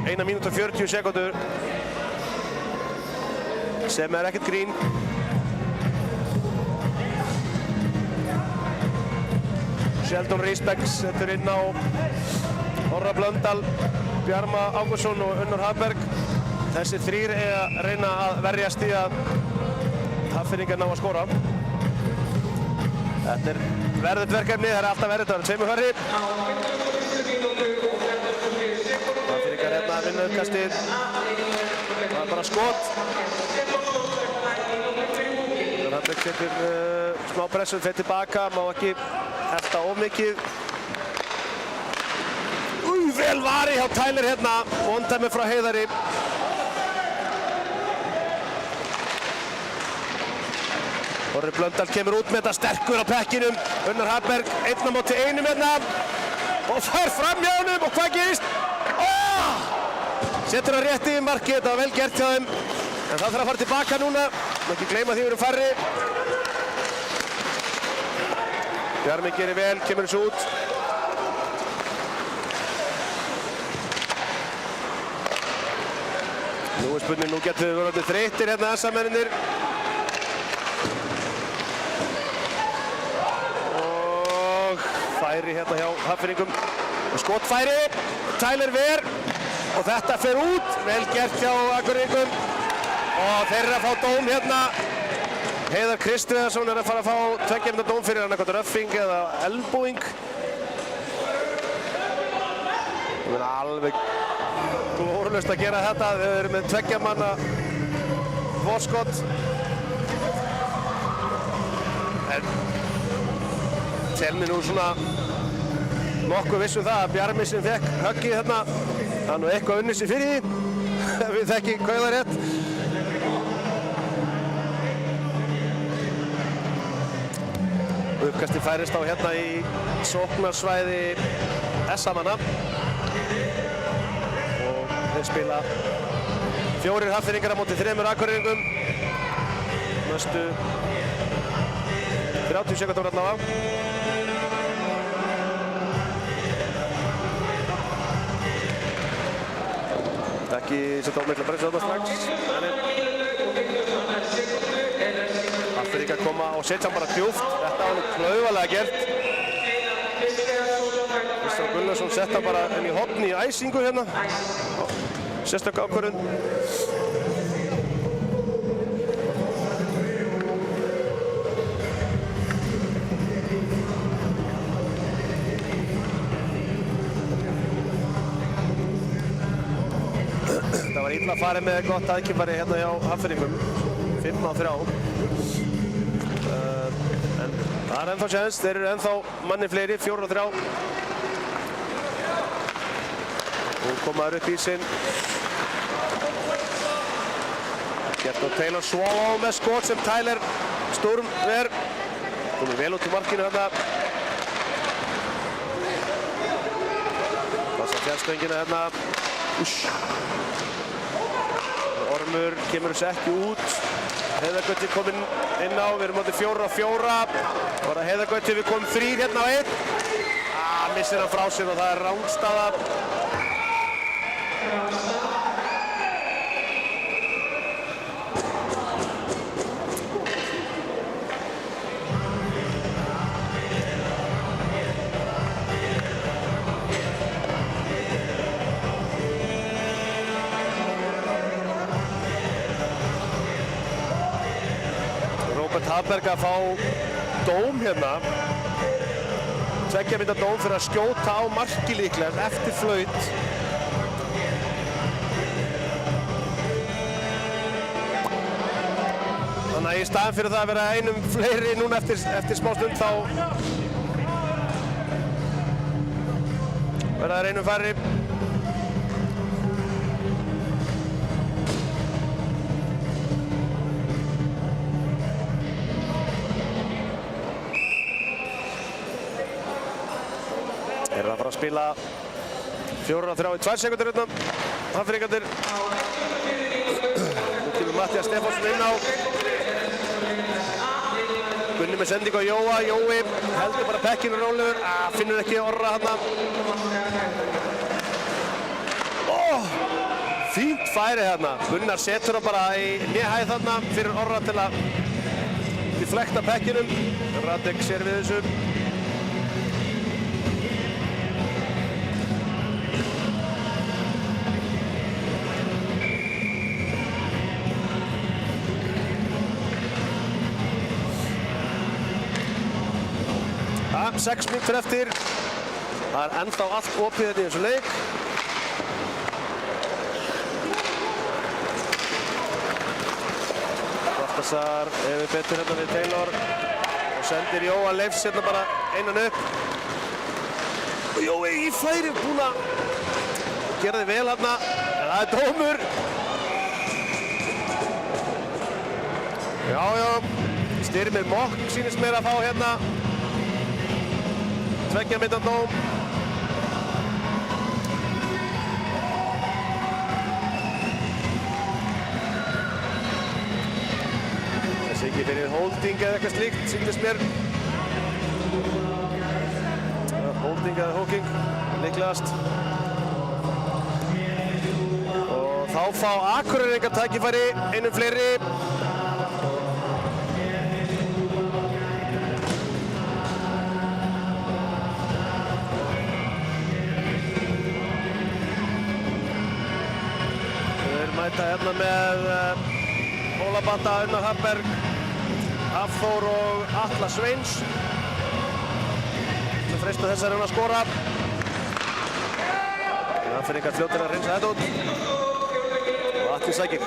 Speaker 2: 1 mínúta og 40 sekúndur. Sem er ekkert grín. Sheldon Risberg setur inn á Orra Blöndal, Bjarma Ágústsson og Unnar Hafberg. Þessi þrír er að reyna að verjast í að Hafnfirðingar ná að skora. Þetta er verðugt verkefni, það er alltaf verðugt, það er tveimur færri. Hafnfirðingar hérna að vinna uppkastið. Það er bara skot. Unnar Hafberg setur smá pressu, fer tilbaka, má ekki elta of mikið. Vel vari hjá Tyler hérna, vondæmi frá Heiðari. Orri Blöndal kemur út með þetta sterkur á pekkinum. Unnar Hafberg, 1-1 hérna. Og fær fram hjá honum og hvað gerist? Setur hann rétt yfir markið, þetta var vel gert hjá þeim. En það þarf að fara tilbaka núna. Má ekki gleyma því við erum færri. Bjarmi gerir vel, kemur þessu út. Nú er spurning, nú getur við verið þreyttir hérna SA-mennir. Og færi hérna hjá Hafnfirðingum. Og skotfæri, Tyler Ver. Og þetta fer út, vel gert hjá Akureyringum. Og þeir eru að fá dóm hérna. Heiðar Kristiðarsson er að fara að fá 2 mínútna dóm fyrir annað hvort röffing eða elbowing. Það er alveg glórulaust að gera þetta. Þau eru með 2 manna vorskott. En tel mér nú svona nokkuð viss það að Bjarmi sem fekk höggið þarna, það er nú eitthvað unnið sér fyrir því. Við þekki hvað það rétt. Uppkasti færist á hérna í sóknarsvæði SA-manna. Þeir spila 4 Hafnfirðingar á móti 3 Akureyringum. Næstu 30 sekúndur allavega. Ekki setja of mikla pressu þarna strax. Hafnfirðingar koma og setja hann bara djúpt. Þetta var nú klaufalega gert. Kristján Gullarsson setta bara inn í horn í æsingu hérna. Sérstök ákvörðun. Halla farið með gott tækifæri hérna hjá Hafnfirðingum. 5-3. En það er ennþá séns, þeir eru ennþá manni fleiri, 4-3. Og komaður upp í sinn. Gert á Taylor Swallow með skot sem Tyler Sturm ver. Komið vel út í markinu hérna. Passa fjallstöngina hérna. Ormur kemur þessu ekki út. Heiðargötti kominn inn á, við erum átti 4-4. Bara Heiðargötti, við komum 3 hérna á 1. Missir hann frá sér og það er rangstaða. Hafberg að fá dóm hérna. 2 mínútna dóm fyrir að skjóta á marki líklega eftir flaut. Þannig að í staðinn fyrir það að vera einum fleiri núna eftir smá stund þá verða þær einum færri. Þeir eru að fara að spila 4-3 í 2 sekúndur hérna. Hafnfirðingarnir. Nú kemur Matthías Stefánsson inn á. Gunni með sendingu á Jóa. Jói heldur bara pekkinu rólegur. Finnur ekki Orra hérna. Fínt færi hérna. Gunnar setur hann bara í nýhæð þarna fyrir Orra til að flekta pekkinum. Radek sér við þessu. Ja, 6 mínútur eftir. Það er ennþá allt opið þetta í þessu leik. Baltasar hefur betur hérna við Taylor og sendir Jóa Leifs hérna bara einan upp. Og Jói í færi búinn að gera þið vel hérna. En það er dómur. Já, Styrmir Mokk sýnist mér að fá hérna 2 mínútna dóm. Þessi ekki fyrir holding eða eitthvað slíkt, sýnist mér. Holding eða hooking, líklegast. Og þá fá Akureyringar tækifæri, einum fleiri. Mæta hérna með Hólabanda, Unnar Hafberg, Hafþór og Atla Sveins. Það freista þess að reyna að skora. Það fyrir eitthvað fljótir að reynsa þetta út. Og Atli sækir.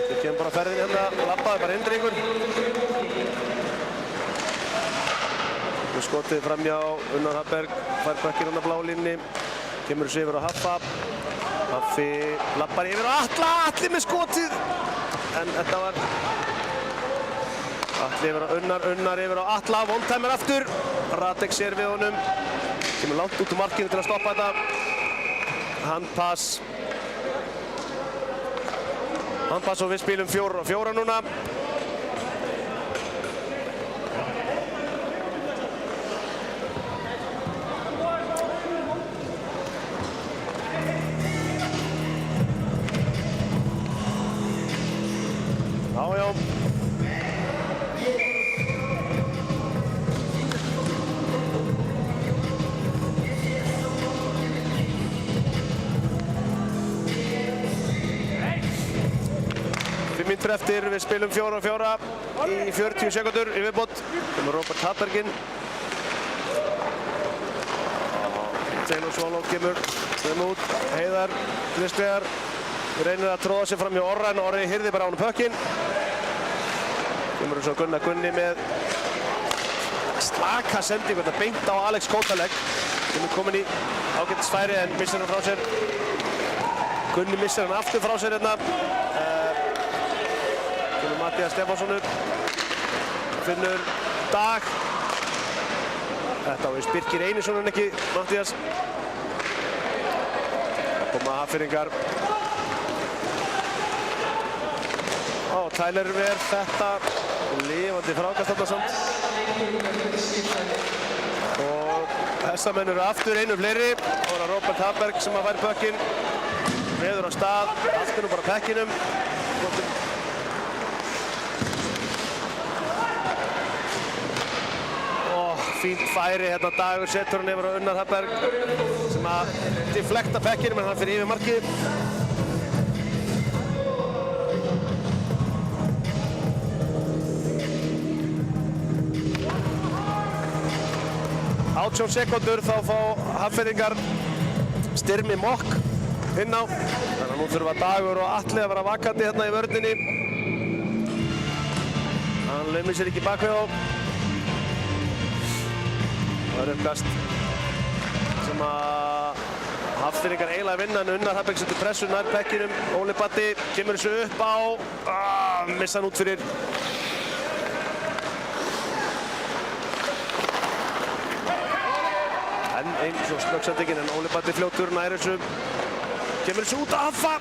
Speaker 2: Við kemum bara ferðin hérna, labbaði bara hindringur. Skotið framjá Unnar Hafberg, fær bakkir hann á blá línni. Kemur þessu yfir á Haffa. Haffi lappar yfir á Atla. Atli með skotið. En þetta var Atli yfir á Unnar. Unnar yfir á Atla. Vondtæmir aftur. Radek sér við honum. Kemur langt út úr markinu til að stoppa þetta. Handpass. Handpass og við spilum 4-4 núna. Já. 5 mínútur eftir, við spilum 4-4 í 40 sekúndur í viðbót. Kemur Róbert Hafberg inn. Taylor Swallow kemur út, Heiðar, Kristvegar reynir að tróða sig fram hjá Orra en Orri hirði bara á honum pökkinn. Kemur svo Gunni með slaka sendingu, þetta beint á Alex Kotalek sem er komin í ágætis færi en missir hann frá sér. Gunni missir hann aftur frá sér hérna. Kemur Matthías Stefánsson upp, finnur Dag. Þetta á við Birkir Einarsson en ekki Matthías. Það koma Hafnfirðingar. Tyler ver þetta lifandi frákast þarna samt. Og þessa menn eru aftur einu fleiri. Það var Róbert Hafberg sem að færi pökkinn. Veður á stað, allt er nú bara pekkinum. Fínt færi hérna Dagur setur hann yfir á Unnar Hafberg sem að deflekta pekkinum en hann fyrir yfir markið. 18 sekúndur þá fá Hafnfirðingar Styrmi Mokk inn á. Þannig að nú þurfa Dagur og Atli að vera vakandi hérna í vörninni. Hann laumir sér ekki bakvið á. Það er uppkast sem að Hafnfirðingar eiginlega vinna en Unnar Hafberg setur pressu nær pekkinum. Óli Batti kemur þessu upp á. Missa hann út fyrir. Enn einn svo snöggsendingin en Óli Batti fljótur nær þessu. Kemur þessu út að Haffa.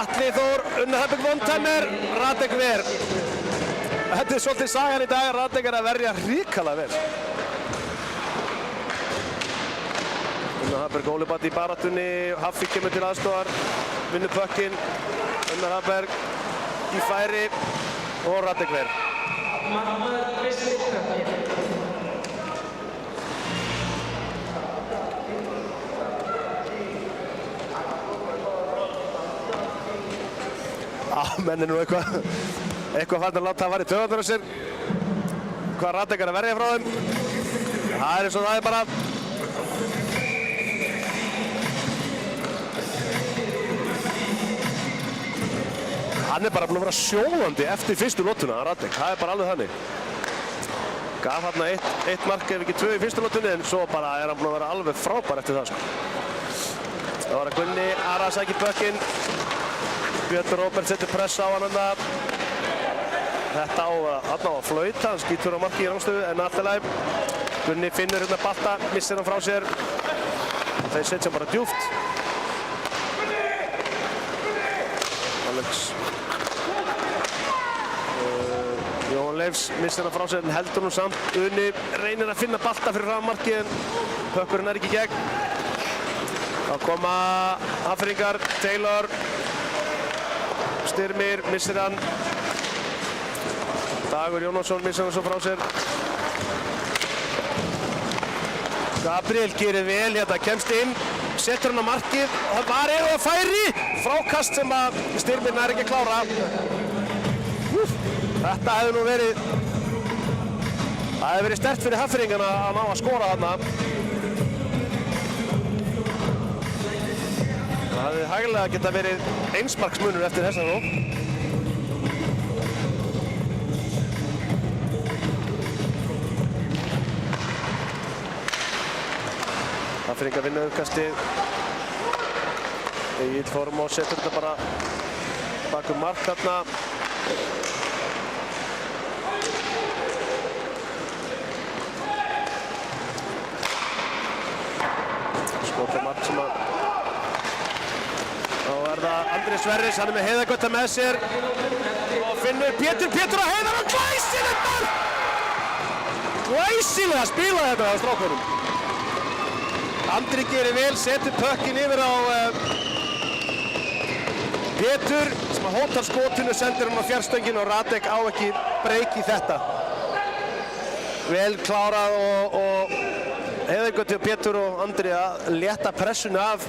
Speaker 2: Atli Þór, Unnar Hafberg vondtæmir, Radek ver. Þetta er svolítið sagan í dag, Radek er að verja hrikalega vel. Unnar Hafberg, Óli Batti í baráttunni, Haffi kemur til aðstofar, vinnur pökkinn, Unnar Hafberg í færi og Radek ver. Menn er nú eitthvað fannst að láta það fara í töðandur á sér. Hvað Radek er að verja frá þeim. Það er eins og það er bara. Hann er bara búinn að vera sjóðandi eftir fyrstu lotuna, Radek. Það er bara alveg þannig. Gaf hérna eitt mark ef ekki 2 í fyrstu lotunni en svo bara er hann búinn að vera alveg frábær eftir það sko. Það var að Gunni Ara sækir pökkinn. Björn Róbert setur press á hann þarna. Þetta á að flauta, hann skýtur á marki í rangstöðu en alltaf læg. Gunni finnur hérna balta, missir hann frá sér. Þeir setja hann bara djúpt. Alex. Jóhann Leifs missir hann frá sér en heldur hann samt. Unni reynir að finna balta fyrir fram markið en pökkurinn er ekki í gegn. Þá koma Hafnfirðingar, Taylor. Styrmir missir hann. Dagur Jónasson missir hann svo frá sér. Gabriel gerir vel hérna, kemst inn, setur hann á markið og það var eða færi. Frákast sem að Styrmir nær ekki að klára. Þetta hefði nú verið, það hefði verið sterkt fyrir Hafnfirðingana að ná að skora þarna. Það hefði hæglega geta verið einsmarksmunur eftir þessa þó. Hafnfirðingar vinna uppkastið. Egill Þormó setur þetta bara bakum mark þarna. Skotið mark sem að þá er það Andri Sverris, hann er með Heiðargötta með sér og finnur Pétur og Heiðar og glæsilega spila þetta á strákunum. Andri gerir vel, setur pökkinn yfir á Pétur sem að hótar skotinu, sendir hann á fjarstöngin og Radek á ekki breyk í þetta. Vel klárað og Heiðargötti og Pétur og Andri að létta pressuna af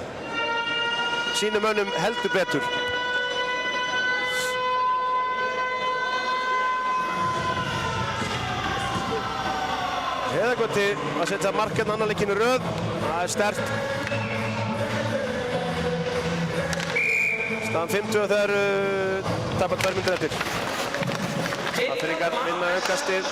Speaker 2: sínum mönnum heldur betur. Bræðgöti að setja mark hérna annan leikinn í röð. Það er sterkt. Staðan 50 þegar tapar 2 mínútur eftir. Hafnfirðingar vinna aukastið.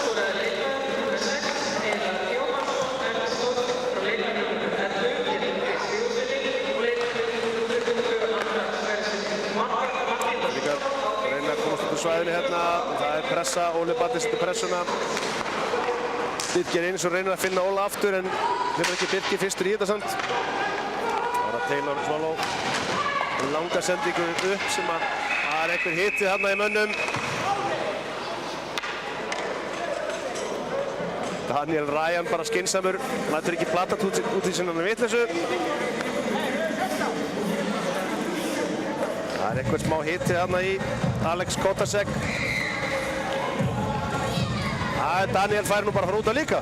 Speaker 2: Svæðinu hérna, það er pressa, Óli Baddi setur pressuna. Birgir Einarsson reynir að finna Óla aftur en verður ekki Birgir fyrstur í þetta samt. Það var að Taylor Swallow langa sendingu upp sem að það er einhver hiti þarna í mönnum. Daniel Ryan bara skynsamur, lætur ekki platat út í sinna vitleysu. Það er einhver smá hiti þarna í Alex Kotasek. Daniel fær nú bara frá út af líka.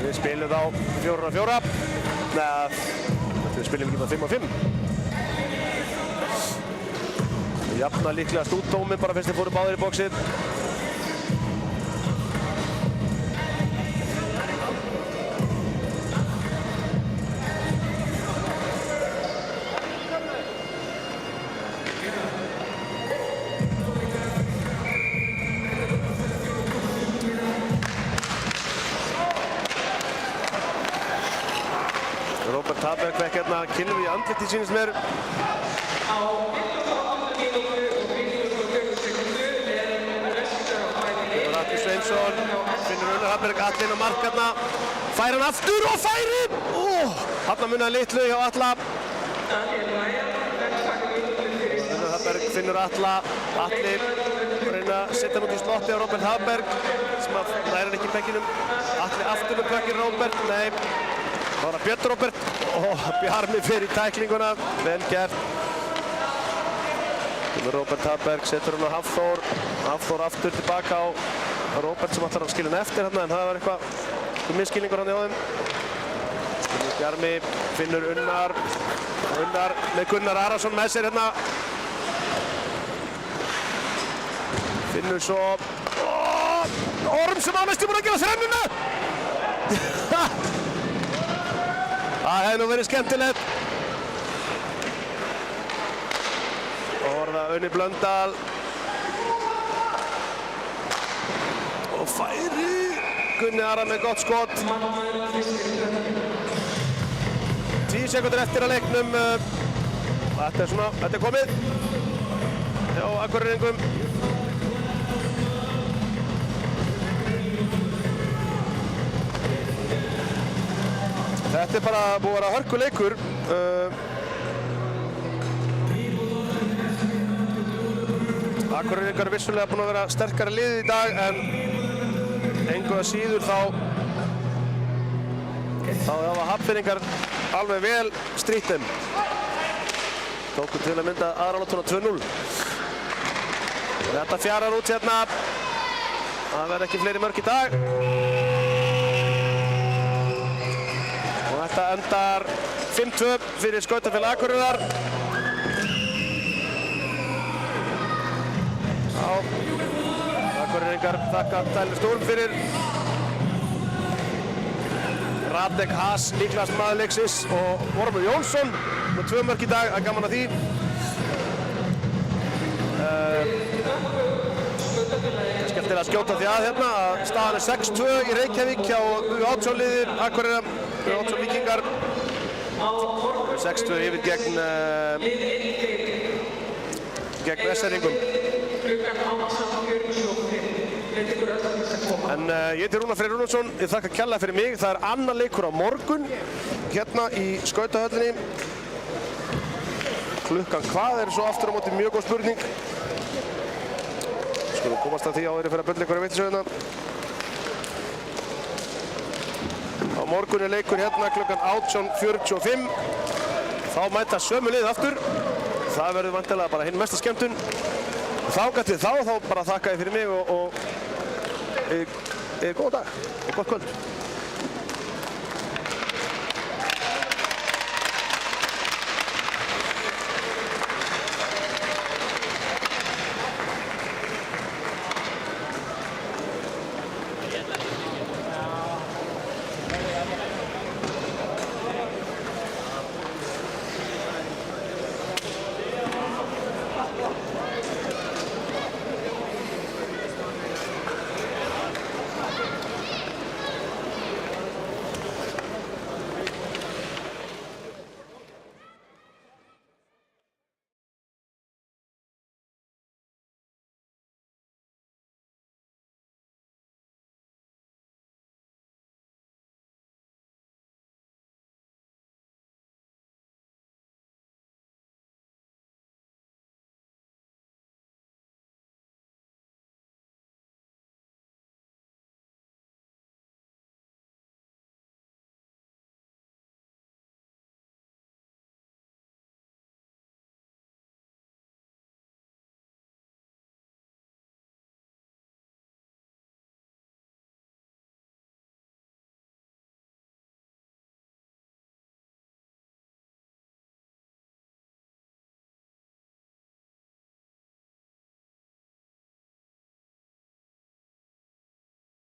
Speaker 2: Við spilum þá 4-4. Nei, við spilum ekki bara 5-5. Við jafna líklegast út dóminn bara fyrst þeir fóru báðir í bóksið. Taberg vekk hérna kylfi í andliti sýnist mér. Atli Sveinsson finnur Unnar Hafberg, Atli inn á mark hérna. Fær hann aftur og færir! Þarna munaði litlu hjá Atla. Unnar Hafberg finnur Atla. Atli reyna að setja hann út í slotti á Róbert Hafberg sem að næra hann ekki í bekkinum. Atli aftur með pökkinn Róbert, nei. Það var að Björn Róbert og Bjarmi fyrir í tæklinguna, vel gert. Róbert Hafberg setur hann á Hafþór. Hafþór aftur tilbaka á Róbert sem ætlar að skilja hann eftir hérna en það var eitthvað misskilningur hann í þeim. Bjarmi finnur Unnar. Unnar með Gunnar Arason með sér hérna. Finnur svo Orm sem á næstu búinn að gera þrennuna. Það hefði nú verið skemmtilegt. Og horfa Unni Blöndal. Og færi. Gunni Ara með gott skot. 10 sekúndur eftir að leiknum. Þetta er svona, þetta er komið. Hjá Akureyringum. Þetta er bara búið að vera hörkuleikur. Akureyringar er vissulega búin að vera sterkari liðið í dag en engu að síður þá hafa Hafnfirðingar alveg vel strítt þeim. Tóku til að mynda aðra 2-0. Þetta fjarar út hérna. Það verður ekki fleiri mörk í dag. Þetta endar 5-2 fyrir Skautafélag Akureyrar. Akureyringar þakka Tyler Sturm fyrir. Radek Haas líklegast maður leiksins og Ormur Jónsson með 2 mörk í dag, það er gaman að því. Skemmtilega að skjóta því að hérna að staðan er 6-2 í Reykjavík hjá U18-liðið Akureyrar. U18 Víkingar 6-2 yfir gegn SR-ingum. En ég heiti Rúnar Freyr Rúnarsson, ég þakka kærlega fyrir mig. Það er annar leikur á morgun hérna í Skautahöllinni. Klukkan hvað er svo aftur á móti mjög góð spurning. Skulum komast að því áður fyrir að byrja ykkur að veitisöðuna. Á morgun er leikur hérna klukkan 18:45. Þá mæta sömu lið aftur. Það verður vantilega bara hinn mesta skemmtun. Þangað til þá bara þakka ég fyrir mig og góð dag og gott kvöld.